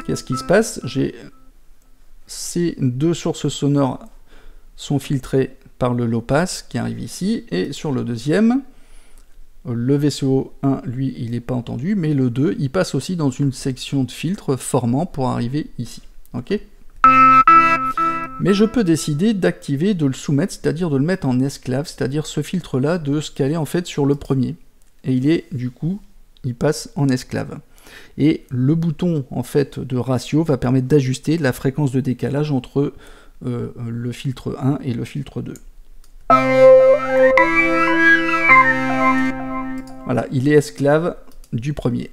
S1: Qu'est-ce qui se passe? Ces deux sources sonores sont filtrées par le low pass qui arrive ici, et sur le deuxième, le VCO1, lui, il n'est pas entendu, mais le 2, il passe aussi dans une section de filtre formant pour arriver ici. Ok. Mais je peux décider d'activer, de le soumettre, c'est-à-dire de le mettre en esclave, c'est-à-dire ce filtre-là, de se caler en fait sur le premier. Et il est, du coup, il passe en esclave. Et le bouton, en fait, de ratio va permettre d'ajuster la fréquence de décalage entre le filtre 1 et le filtre 2. Voilà, il est esclave du premier.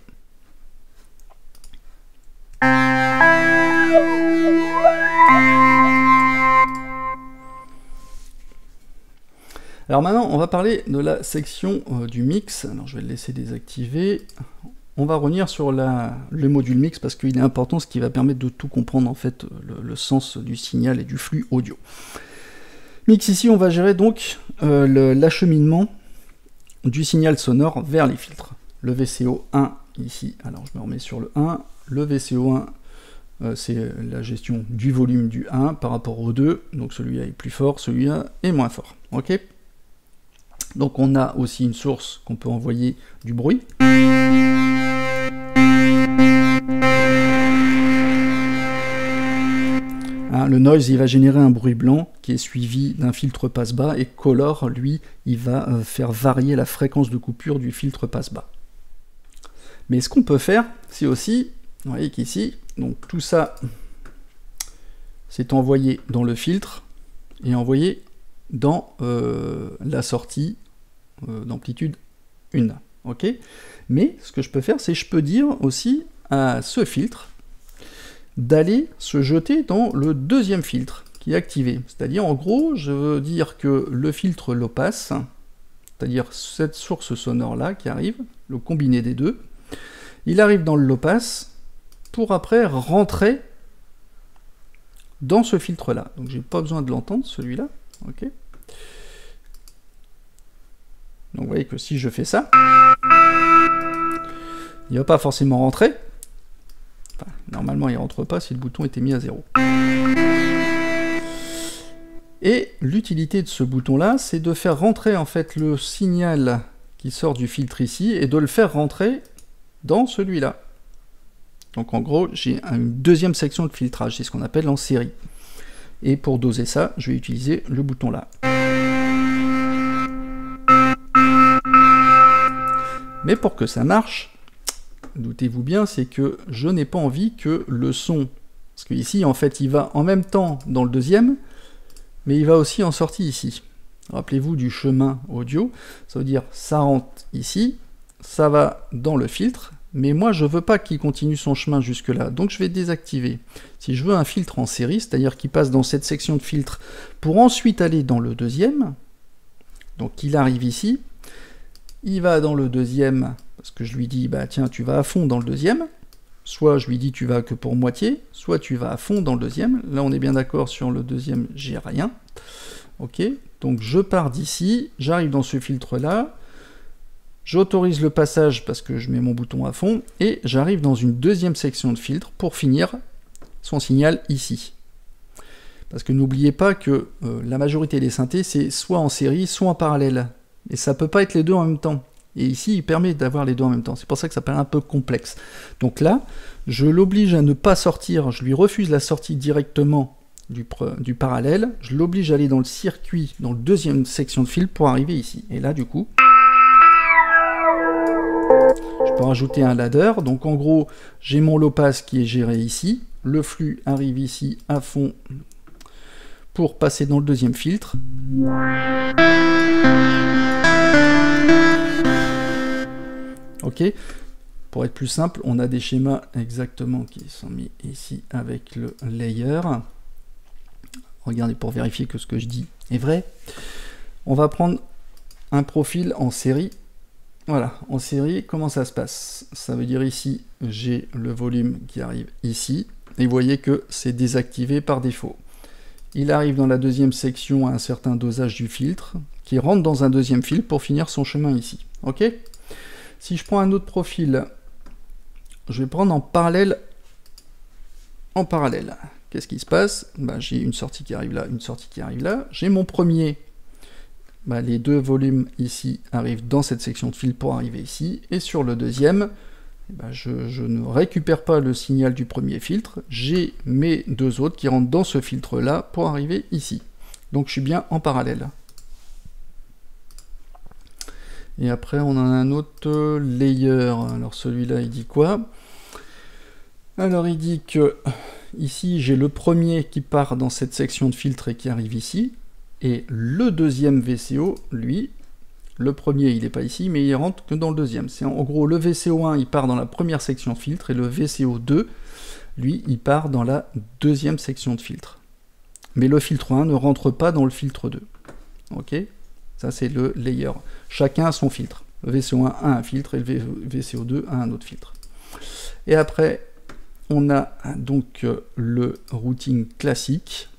S1: Alors maintenant, on va parler de la section du mix. Alors je vais le laisser désactiver. On va revenir sur le module mix parce qu'il est important, ce qui va permettre de tout comprendre en fait, le sens du signal et du flux audio. Mix ici, on va gérer donc l'acheminement du signal sonore vers les filtres. Le VCO1 ici, alors je me remets sur le 1, le VCO1 c'est la gestion du volume du 1 par rapport au 2, donc celui-là est plus fort, celui-là est moins fort. Ok. Donc on a aussi une source qu'on peut envoyer du bruit. Le noise, il va générer un bruit blanc qui est suivi d'un filtre passe-bas, et color, lui, il va faire varier la fréquence de coupure du filtre passe-bas. Mais ce qu'on peut faire, c'est aussi, vous voyez qu'ici, donc tout ça, c'est envoyé dans le filtre et envoyé dans la sortie d'amplitude 1. Ok. Mais ce que je peux faire, c'est je peux dire aussi à ce filtre d'aller se jeter dans le deuxième filtre qui est activé. C'est-à-dire, en gros, je veux dire que le filtre low pass, c'est-à-dire cette source sonore-là qui arrive, le combiné des deux, il arrive dans le low pass pour après rentrer dans ce filtre-là. Donc, j'ai pas besoin de l'entendre, celui-là. Ok. Donc, vous voyez que si je fais ça, il ne va pas forcément rentrer. Enfin, normalement, il ne rentre pas si le bouton était mis à 0. Et l'utilité de ce bouton-là, c'est de faire rentrer en fait le signal qui sort du filtre ici, et de le faire rentrer dans celui-là. Donc en gros, j'ai une deuxième section de filtrage, c'est ce qu'on appelle en série. Et pour doser ça, je vais utiliser le bouton là. Mais pour que ça marche, doutez-vous bien, c'est que je n'ai pas envie que le son, parce que ici en fait il va en même temps dans le deuxième, mais il va aussi en sortie ici. Rappelez-vous du chemin audio, ça veut dire ça rentre ici, ça va dans le filtre, mais moi je veux pas qu'il continue son chemin jusque là, donc je vais désactiver. Si je veux un filtre en série, c'est-à-dire qu'il passe dans cette section de filtre pour ensuite aller dans le deuxième, donc il arrive ici, il va dans le deuxième, parce que je lui dis, bah tiens, tu vas à fond dans le deuxième, soit je lui dis tu vas que pour moitié, soit tu vas à fond dans le deuxième. Là on est bien d'accord sur le deuxième, j'ai rien. Ok, donc je pars d'ici, j'arrive dans ce filtre là, j'autorise le passage parce que je mets mon bouton à fond, et j'arrive dans une deuxième section de filtre pour finir son signal ici. Parce que n'oubliez pas que la majorité des synthés c'est soit en série, soit en parallèle. Et ça peut pas être les deux en même temps. Et ici, il permet d'avoir les deux en même temps. C'est pour ça que ça paraît un peu complexe. Donc là, je l'oblige à ne pas sortir. Je lui refuse la sortie directement du parallèle. Je l'oblige à aller dans le circuit, dans la deuxième section de fil pour arriver ici. Et là, du coup, je peux rajouter un ladder. Donc en gros, j'ai mon low pass qui est géré ici. Le flux arrive ici à fond pour passer dans le deuxième filtre. Ok, pour être plus simple, on a des schémas exactement qui sont mis ici avec le layer. Regardez pour vérifier que ce que je dis est vrai. On va prendre un profil en série. Voilà, en série, comment ça se passe? Ça veut dire ici, j'ai le volume qui arrive ici, et vous voyez que c'est désactivé par défaut. Il arrive dans la deuxième section à un certain dosage du filtre, qui rentre dans un deuxième filtre pour finir son chemin ici. Ok? Si je prends un autre profil, je vais prendre en parallèle. Qu'est-ce qui se passe? Bah, j'ai une sortie qui arrive là, une sortie qui arrive là. J'ai mon premier. Bah, les deux volumes ici arrivent dans cette section de fil pour arriver ici. Et sur le deuxième, bah, je ne récupère pas le signal du premier filtre. J'ai mes deux autres qui rentrent dans ce filtre-là pour arriver ici. Donc je suis bien en parallèle. Et après, on a un autre layer. Alors celui-là, il dit quoi? Alors il dit que ici, j'ai le premier qui part dans cette section de filtre et qui arrive ici. Et le deuxième VCO, lui, le premier, il n'est pas ici, mais il rentre que dans le deuxième. C'est en gros, le VCO1, il part dans la première section de filtre, et le VCO2, lui, il part dans la deuxième section de filtre. Mais le filtre 1 ne rentre pas dans le filtre 2. Ok? Ça, c'est le layer. Chacun a son filtre. Le VCO1 a un filtre et le VCO2 a un autre filtre. Et après, on a donc le routing classique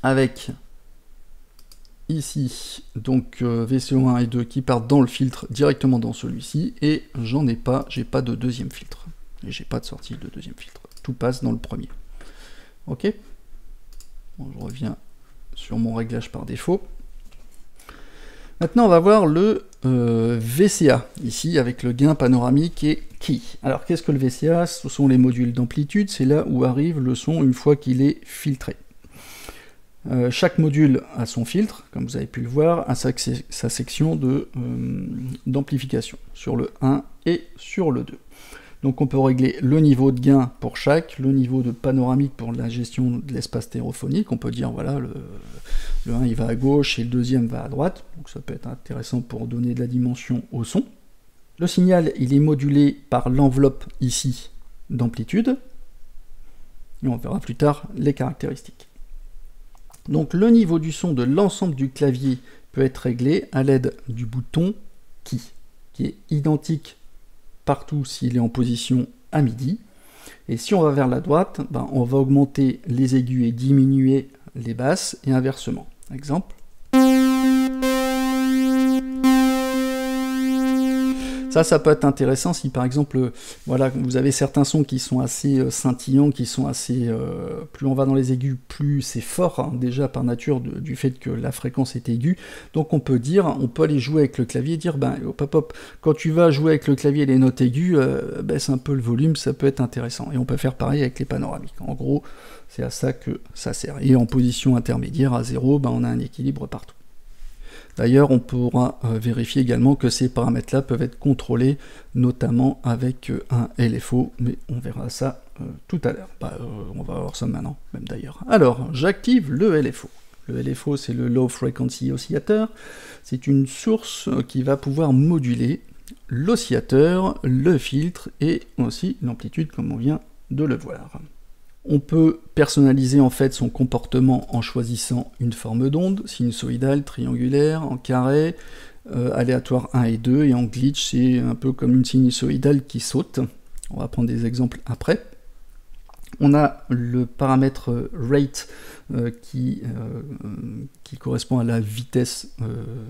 S1: avec ici donc VCO1 et 2 qui partent dans le filtre directement dans celui-ci, et j'en ai pas, j'ai pas de deuxième filtre. Et j'ai pas de sortie de deuxième filtre. Tout passe dans le premier. Ok? Bon, je reviens sur mon réglage par défaut. Maintenant, on va voir le VCA, ici, avec le gain panoramique et key. Alors, qu'est-ce que le VCA? Ce sont les modules d'amplitude, c'est là où arrive le son une fois qu'il est filtré. Chaque module a son filtre, comme vous avez pu le voir, a sa section d'amplification, sur le 1 et sur le 2. Donc on peut régler le niveau de gain pour chaque, le niveau de panoramique pour la gestion de l'espace stéréophonique. On peut dire, voilà, le 1 il va à gauche et le deuxième va à droite. Donc ça peut être intéressant pour donner de la dimension au son. Le signal, il est modulé par l'enveloppe ici d'amplitude. Et on verra plus tard les caractéristiques. Donc le niveau du son de l'ensemble du clavier peut être réglé à l'aide du bouton Key, qui est identique partout s'il est en position à midi. Et si on va vers la droite, ben, on va augmenter les aigus et diminuer les basses, et inversement. Exemple. Ça peut être intéressant si par exemple, voilà, vous avez certains sons qui sont assez scintillants, qui sont assez... plus on va dans les aigus, plus c'est fort, hein, déjà par nature du fait que la fréquence est aiguë. Donc on peut aller jouer avec le clavier et dire, ben hop hop hop, quand tu vas jouer avec le clavier les notes aiguës, baisse un peu le volume, ça peut être intéressant. Et on peut faire pareil avec les panoramiques. En gros, c'est à ça que ça sert. Et en position intermédiaire, à 0, ben, on a un équilibre partout. D'ailleurs, on pourra vérifier également que ces paramètres-là peuvent être contrôlés, notamment avec un LFO, mais on verra ça tout à l'heure. On va voir ça maintenant, même d'ailleurs. Alors, j'active le LFO. Le LFO, c'est le Low Frequency Oscillator. C'est une source qui va pouvoir moduler l'oscillateur, le filtre et aussi l'amplitude, comme on vient de le voir. On peut personnaliser en fait son comportement en choisissant une forme d'onde, sinusoïdale, triangulaire, en carré, aléatoire 1 et 2, et en glitch, c'est un peu comme une sinusoïdale qui saute. On va prendre des exemples après. On a le paramètre rate qui correspond à la vitesse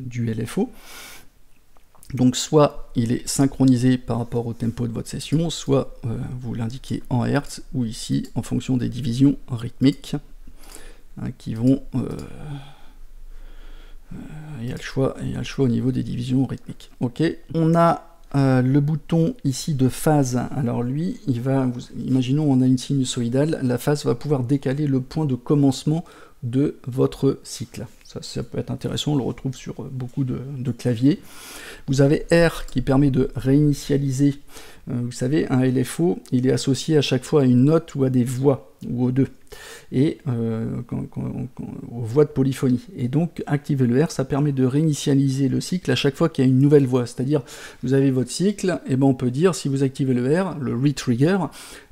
S1: du LFO. Donc soit il est synchronisé par rapport au tempo de votre session, soit vous l'indiquez en Hertz, ou ici en fonction des divisions rythmiques, hein, qui vont... il y a le choix au niveau des divisions rythmiques. Ok, on a le bouton ici de phase. Alors lui, imaginons on a une sinusoïdale, la phase va pouvoir décaler le point de commencement de votre cycle. Ça peut être intéressant, on le retrouve sur beaucoup de claviers. Vous avez R qui permet de réinitialiser. Vous savez, un LFO, il est associé à chaque fois à une note ou à des voix, ou aux deux, et aux voix de polyphonie. Et donc, activer le R, ça permet de réinitialiser le cycle à chaque fois qu'il y a une nouvelle voix. C'est-à-dire, vous avez votre cycle, et ben on peut dire, si vous activez le R, le retrigger,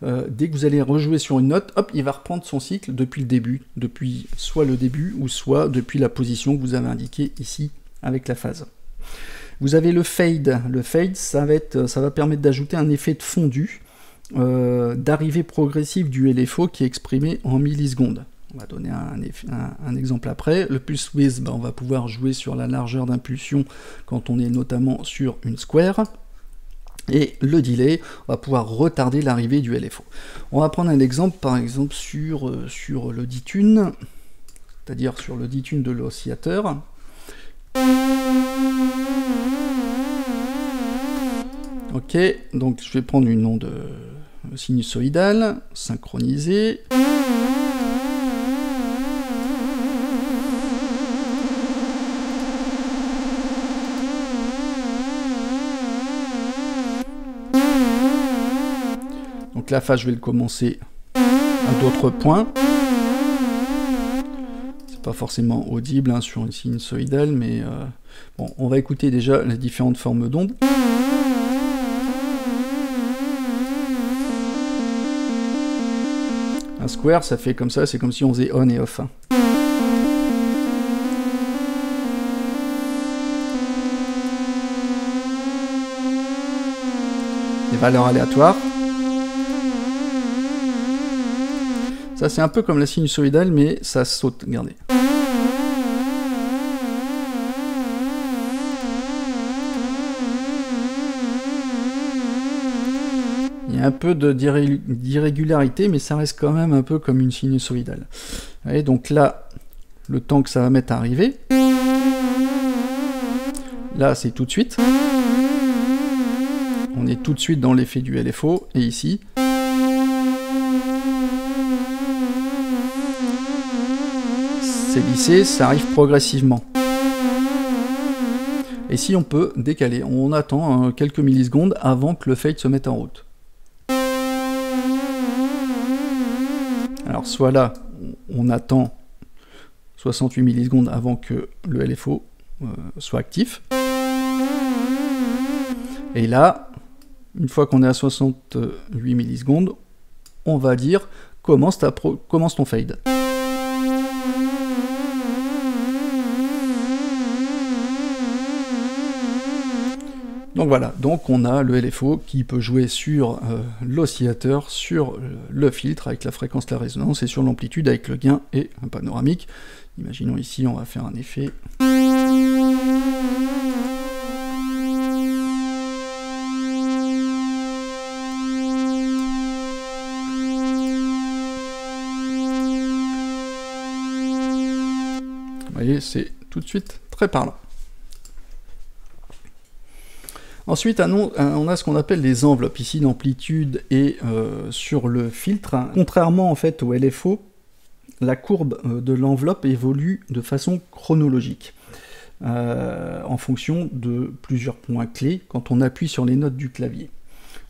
S1: dès que vous allez rejouer sur une note, hop, il va reprendre son cycle depuis le début, depuis soit le début, ou soit depuis la position que vous avez indiquée ici, avec la phase. Vous avez le fade. Le fade, ça va permettre d'ajouter un effet de fondu, d'arrivée progressive du LFO qui est exprimé en millisecondes. On va donner un exemple après. Le pulse width, on va pouvoir jouer sur la largeur d'impulsion quand on est notamment sur une square. Et le delay, on va pouvoir retarder l'arrivée du LFO. On va prendre un exemple, par exemple, sur le ditune, c'est-à-dire sur le ditune de l'oscillateur. Ok, donc je vais prendre une onde sinusoïdale, synchronisée. Donc la phase, je vais le commencer à d'autres points. C'est pas forcément audible hein, sur une sinusoïdale, mais bon, on va écouter déjà les différentes formes d'ondes. Un square, ça fait comme ça, c'est comme si on faisait on et off. Des valeurs aléatoires. Ça, c'est un peu comme la sinusoïdale, mais ça saute, regardez. Il y a un peu d'irrégularité, mais ça reste quand même un peu comme une sinusoïdale. Et donc là, le temps que ça va mettre à arriver, là c'est tout de suite. On est tout de suite dans l'effet du LFO, et ici, c'est lissé, ça arrive progressivement. Et si on peut décaler, on attend quelques millisecondes avant que le fade se mette en route. Alors soit là, on attend 68 millisecondes avant que le LFO soit actif. Et là, une fois qu'on est à 68 millisecondes, on va dire commence ton fade. Donc voilà, donc on a le LFO qui peut jouer sur l'oscillateur, sur le filtre avec la fréquence, la résonance, et sur l'amplitude avec le gain et un panoramique. Imaginons ici, on va faire un effet. et c'est tout de suite très parlant. Ensuite, on a ce qu'on appelle les enveloppes, ici l'amplitude et sur le filtre. Contrairement en fait au LFO, la courbe de l'enveloppe évolue de façon chronologique, en fonction de plusieurs points clés quand on appuie sur les notes du clavier.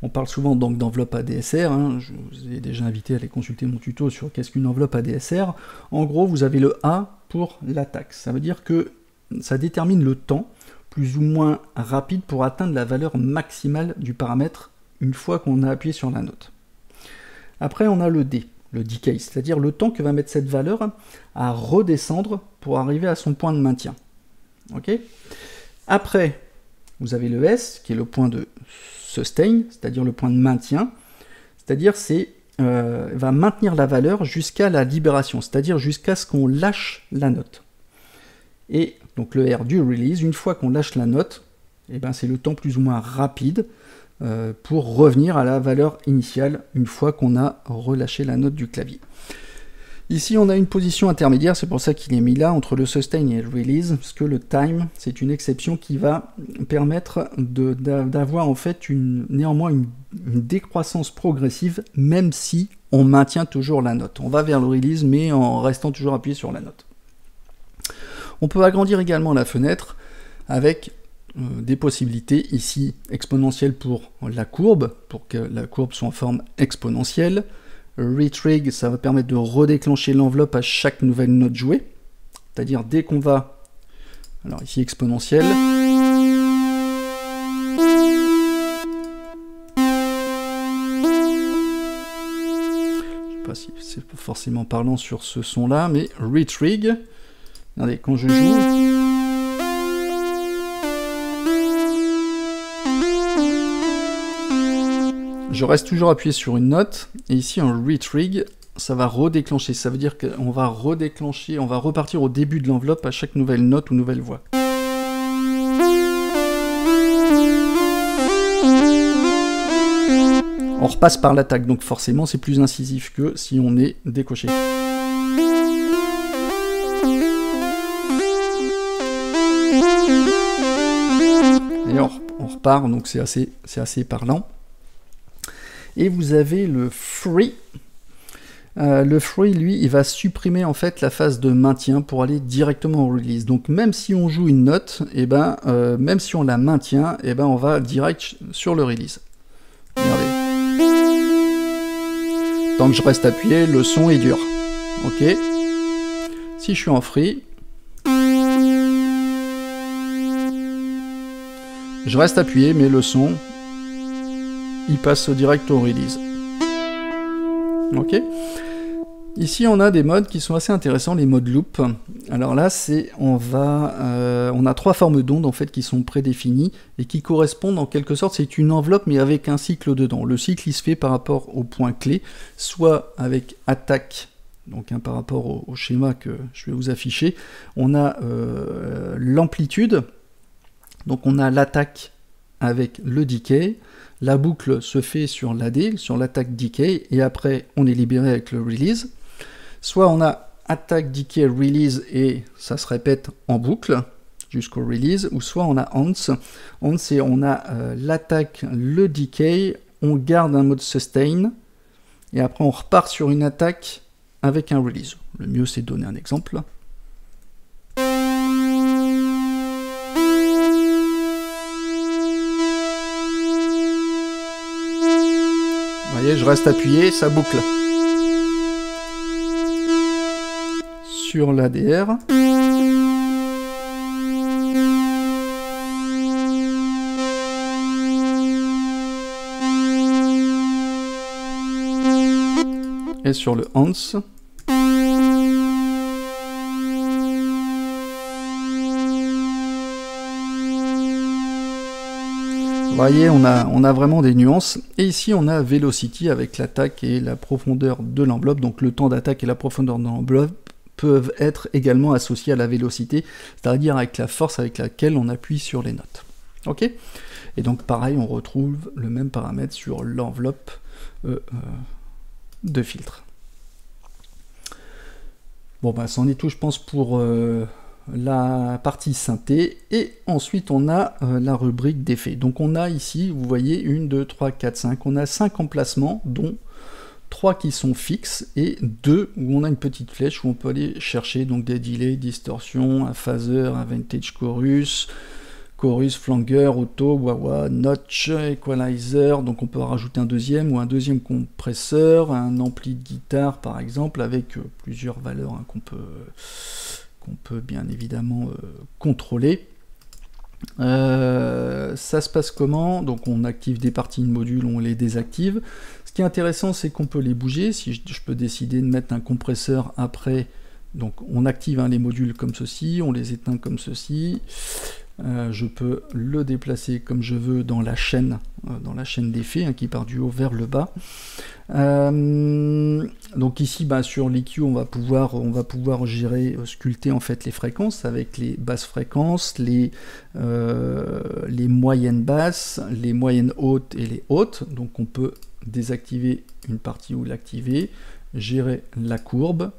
S1: On parle souvent donc d'enveloppe ADSR, hein, je vous ai déjà invité à aller consulter mon tuto sur qu'est-ce qu'une enveloppe ADSR. En gros, vous avez le A pour l'attaque, ça veut dire que ça détermine le temps plus ou moins rapide pour atteindre la valeur maximale du paramètre une fois qu'on a appuyé sur la note. Après, on a le D, le decay, c'est-à-dire le temps que va mettre cette valeur à redescendre pour arriver à son point de maintien. Okay. Après, vous avez le S, qui est le point de sustain, c'est-à-dire le point de maintien, c'est-à-dire va maintenir la valeur jusqu'à la libération, c'est-à-dire jusqu'à ce qu'on lâche la note. Et donc le R du release, une fois qu'on lâche la note, eh ben c'est le temps plus ou moins rapide pour revenir à la valeur initiale une fois qu'on a relâché la note du clavier. Ici on a une position intermédiaire, c'est pour ça qu'il est mis là entre le sustain et le release, parce que le time c'est une exception qui va permettre d'avoir en fait néanmoins une décroissance progressive, même si on maintient toujours la note. On va vers le release mais en restant toujours appuyé sur la note. On peut agrandir également la fenêtre avec des possibilités, ici exponentielle pour la courbe, pour que la courbe soit en forme exponentielle. Retrig, ça va permettre de redéclencher l'enveloppe à chaque nouvelle note jouée, c'est-à-dire dès qu'on va, alors ici exponentielle, je sais pas si c'est forcément parlant sur ce son-là, mais retrig, regardez, quand je joue, je reste toujours appuyé sur une note, et ici en retrig, ça va redéclencher. Ça veut dire qu'on va redéclencher, on va repartir au début de l'enveloppe à chaque nouvelle note ou nouvelle voix. On repasse par l'attaque, donc forcément c'est plus incisif que si on est décoché. Et on repart, donc c'est assez parlant. Et vous avez le free. Le free, lui, il va supprimer en fait la phase de maintien pour aller directement au release. Donc même si on joue une note, et ben, même si on la maintient, et ben, on va direct sur le release. Regardez. Tant que je reste appuyé, le son est dur. Ok. Si je suis en free, je reste appuyé, mais le son, il passe direct au release. Ok. Ici, on a des modes qui sont assez intéressants, les modes loop. Alors là, on a trois formes d'ondes en fait qui sont prédéfinies et qui correspondent en quelque sorte. C'est une enveloppe mais avec un cycle dedans. Le cycle, il se fait par rapport au point clé, soit avec attaque. Donc par rapport au schéma que je vais vous afficher, on a l'amplitude. Donc on a l'attaque avec le decay. La boucle se fait sur l'AD, sur l'attaque decay, et après on est libéré avec le release. Soit on a attaque, decay, release, et ça se répète en boucle jusqu'au release, ou soit on a once. Once, c'est on a l'attaque, le decay, on garde un mode sustain, et après on repart sur une attaque avec un release. Le mieux c'est de donner un exemple. Vous voyez, je reste appuyé, ça boucle. Sur l'ADR. Et sur le once. Vous voyez, on a vraiment des nuances. Et ici, on a Velocity avec l'attaque et la profondeur de l'enveloppe. Donc le temps d'attaque et la profondeur de l'enveloppe peuvent être également associés à la vélocité, c'est-à-dire avec la force avec laquelle on appuie sur les notes. Ok. Et donc pareil, on retrouve le même paramètre sur l'enveloppe de filtre. Bon, bah, c'en est tout, je pense, pour la partie synthé, et ensuite on a la rubrique d'effets. Donc on a ici, vous voyez, 1, 2, 3, 4, 5, on a 5 emplacements, dont 3 qui sont fixes, et 2 où on a une petite flèche où on peut aller chercher donc des delays, distorsions, un phaser, un vintage chorus, flanger, auto, wah-wah, notch, equalizer, donc on peut rajouter un deuxième ou un deuxième compresseur, un ampli de guitare par exemple, avec plusieurs valeurs qu'on peut bien évidemment contrôler. Ça se passe comment? Donc on active des parties de modules, on les désactive. Ce qui est intéressant, c'est qu'on peut les bouger. Si je peux décider de mettre un compresseur après, donc on active les modules comme ceci, on les éteint comme ceci. Je peux le déplacer comme je veux dans la chaîne d'effets qui part du haut vers le bas. Donc ici, sur l'EQ, on va pouvoir gérer, sculpter en fait les fréquences avec les basses fréquences, les moyennes basses, les moyennes hautes et les hautes. Donc on peut désactiver une partie ou l'activer, gérer la courbe,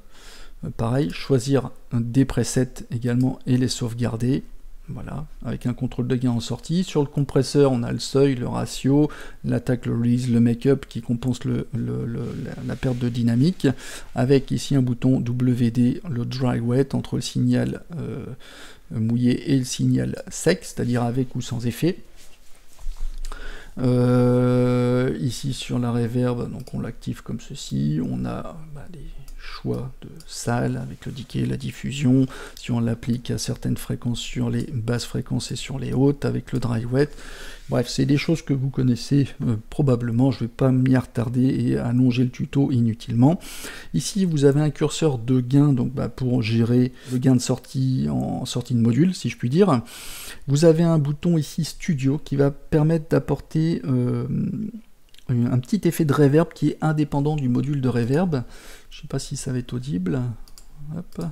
S1: pareil, choisir des presets également et les sauvegarder. Voilà, avec un contrôle de gain en sortie. Sur le compresseur, on a le seuil, le ratio, l'attaque, le release, le make-up qui compense la perte de dynamique, avec ici un bouton WD, le dry wet, entre le signal mouillé et le signal sec, c'est-à-dire avec ou sans effet. Ici sur la reverb, donc on l'active comme ceci, on a les choix de salle avec le decay, la diffusion, si on l'applique à certaines fréquences sur les basses fréquences et sur les hautes avec le dry wet. Bref, c'est des choses que vous connaissez probablement, je ne vais pas m'y retarder et allonger le tuto inutilement. Ici vous avez un curseur de gain donc pour gérer le gain de sortie en sortie de module, si je puis dire. Vous avez un bouton ici studio qui va permettre d'apporter un petit effet de reverb qui est indépendant du module de reverb. Je ne sais pas si ça va être audible. Hop.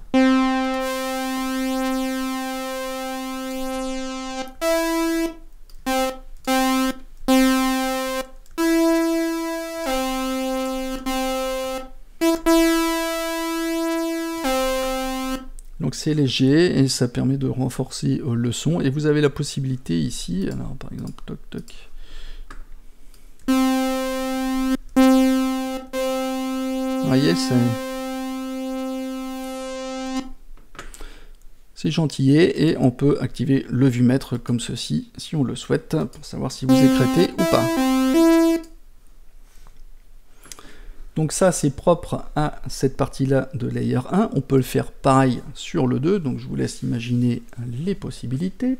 S1: Donc c'est léger et ça permet de renforcer le son. Et vous avez la possibilité ici, alors par exemple, toc toc. Vous voyez, c'est gentillet et on peut activer le vumètre comme ceci si on le souhaite pour savoir si vous écrétez ou pas. Donc ça c'est propre à cette partie-là de layer 1. On peut le faire pareil sur le 2, donc je vous laisse imaginer les possibilités.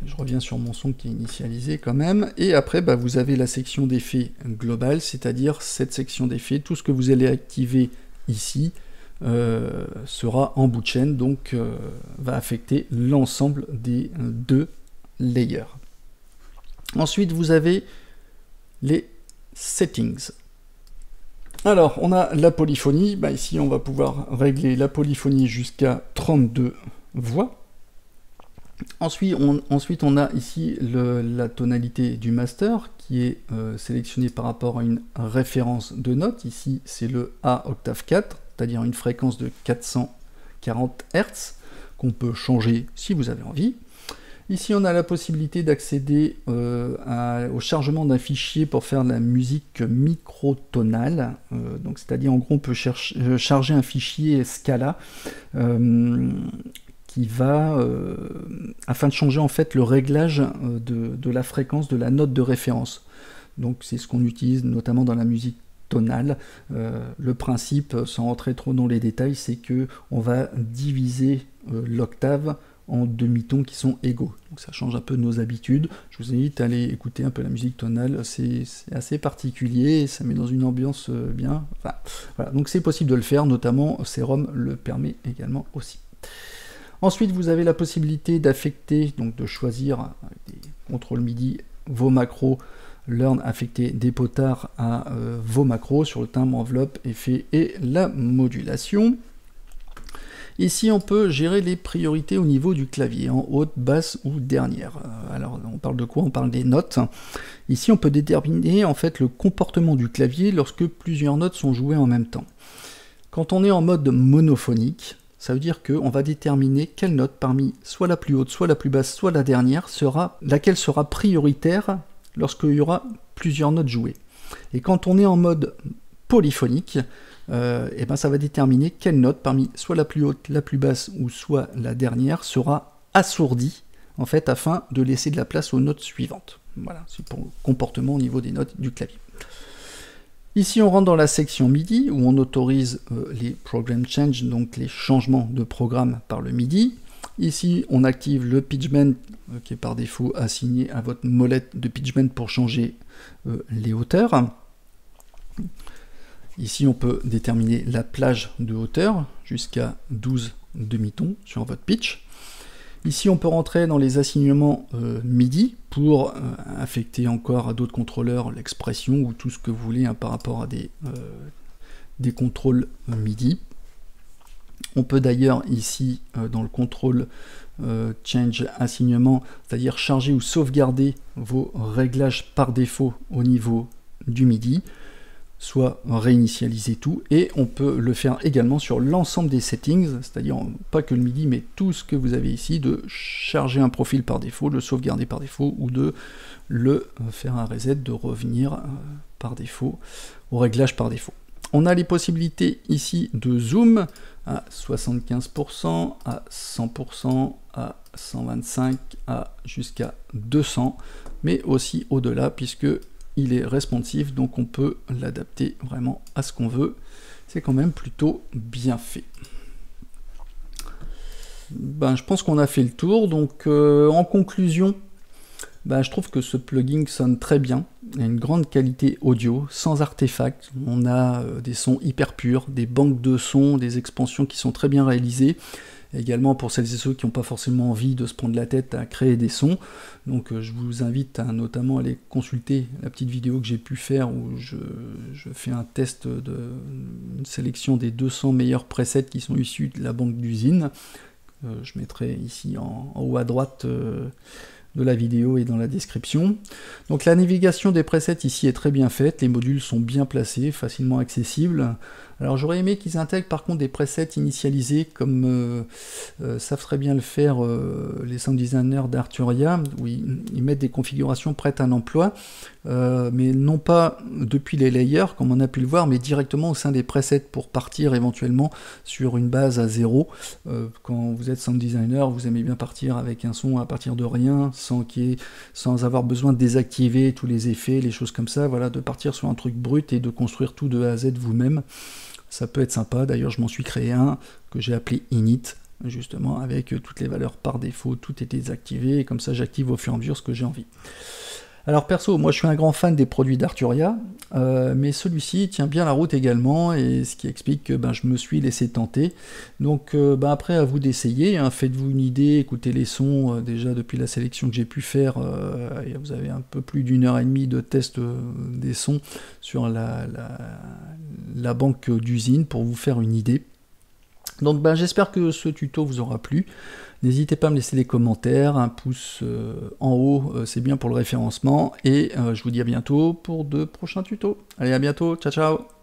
S1: Je reviens sur mon son qui est initialisé quand même, et après vous avez la section d'effets globale, c'est-à-dire cette section d'effets, tout ce que vous allez activer ici sera en bout de chaîne, donc va affecter l'ensemble des deux layers. Ensuite vous avez les settings. Alors on a la polyphonie, ici on va pouvoir régler la polyphonie jusqu'à 32 voix. Ensuite, on a ici la tonalité du master qui est sélectionnée par rapport à une référence de note. Ici, c'est le A octave 4, c'est-à-dire une fréquence de 440 Hz qu'on peut changer si vous avez envie. Ici, on a la possibilité d'accéder au chargement d'un fichier pour faire de la musique microtonale. Donc, c'est-à-dire, en gros, on peut charger un fichier Scala qui va, afin de changer en fait le réglage de la fréquence de la note de référence. Donc c'est ce qu'on utilise notamment dans la musique tonale. Le principe, sans rentrer trop dans les détails, c'est que on va diviser l'octave en demi-tons qui sont égaux. Donc ça change un peu nos habitudes. Je vous invite à aller écouter un peu la musique tonale, c'est assez particulier, et ça met dans une ambiance bien. Enfin, voilà. Donc c'est possible de le faire, notamment Serum le permet également aussi. Ensuite, vous avez la possibilité d'affecter, donc de choisir avec des contrôles MIDI vos macros, learn affecter des potards à vos macros sur le timbre, enveloppe, effet et la modulation. Ici, on peut gérer les priorités au niveau du clavier, en haute, basse ou dernière. Alors, on parle de quoi? On parle des notes. Ici, on peut déterminer en fait le comportement du clavier lorsque plusieurs notes sont jouées en même temps. Quand on est en mode monophonique, Ça veut dire qu'on va déterminer quelle note parmi soit la plus haute, soit la plus basse, soit la dernière, laquelle sera prioritaire lorsqu'il y aura plusieurs notes jouées. Et quand on est en mode polyphonique, et ben ça va déterminer quelle note parmi soit la plus haute, la plus basse ou soit la dernière sera assourdie, en fait, afin de laisser de la place aux notes suivantes. Voilà, c'est pour le comportement au niveau des notes du clavier. Ici, on rentre dans la section MIDI, où on autorise les Program Change, donc les changements de programme par le MIDI. Ici, on active le pitch bend, qui est par défaut assigné à votre molette de pitch bend pour changer les hauteurs. Ici, on peut déterminer la plage de hauteur, jusqu'à 12 demi-tons sur votre pitch. Ici, on peut rentrer dans les assignements MIDI pour affecter encore à d'autres contrôleurs l'expression ou tout ce que vous voulez par rapport à des contrôles MIDI. On peut d'ailleurs ici, dans le contrôle Change assignement, c'est-à-dire charger ou sauvegarder vos réglages par défaut au niveau du MIDI, soit réinitialiser tout, et on peut le faire également sur l'ensemble des settings, c'est-à-dire pas que le MIDI, mais tout ce que vous avez ici, de charger un profil par défaut, de le sauvegarder par défaut, ou de le faire un reset, de revenir par défaut au réglage par défaut. On a les possibilités ici de zoom à 75%, à 100%, à 125%, jusqu'à 200%, mais aussi au-delà, puisque il est responsive, donc on peut l'adapter vraiment à ce qu'on veut. C'est quand même plutôt bien fait. Je pense qu'on a fait le tour. Donc en conclusion, je trouve que ce plugin sonne très bien. Il a une grande qualité audio, sans artefacts. On a des sons hyper purs, des banques de sons, des expansions qui sont très bien réalisées. Également pour celles et ceux qui n'ont pas forcément envie de se prendre la tête à créer des sons. Donc je vous invite à notamment aller consulter la petite vidéo que j'ai pu faire où je fais un test d'une sélection des 200 meilleurs presets qui sont issus de la banque d'usine. Je mettrai ici en haut à droite de la vidéo et dans la description. Donc la navigation des presets ici est très bien faite, les modules sont bien placés, facilement accessibles. Alors j'aurais aimé qu'ils intègrent par contre des presets initialisés comme savent très bien le faire les sound designers d'Arturia, où ils mettent des configurations prêtes à l'emploi, mais non pas depuis les layers comme on a pu le voir, mais directement au sein des presets pour partir éventuellement sur une base à zéro. Quand vous êtes sound designer, vous aimez bien partir avec un son à partir de rien, sans avoir besoin de désactiver tous les effets, les choses comme ça, voilà, de partir sur un truc brut et de construire tout de A à Z vous-même. Ça peut être sympa, d'ailleurs je m'en suis créé un que j'ai appelé Init, justement avec toutes les valeurs par défaut, tout est désactivé, et comme ça j'active au fur et à mesure ce que j'ai envie. Alors perso, moi je suis un grand fan des produits d'Arturia, mais celui-ci tient bien la route également, et ce qui explique que je me suis laissé tenter. Donc après à vous d'essayer, hein, faites-vous une idée, écoutez les sons, déjà depuis la sélection que j'ai pu faire, vous avez un peu plus d'1h30 de test des sons sur la banque d'usine pour vous faire une idée. Donc j'espère que ce tuto vous aura plu. N'hésitez pas à me laisser des commentaires, un pouce en haut, c'est bien pour le référencement. Et je vous dis à bientôt pour de prochains tutos. Allez, à bientôt, ciao ciao.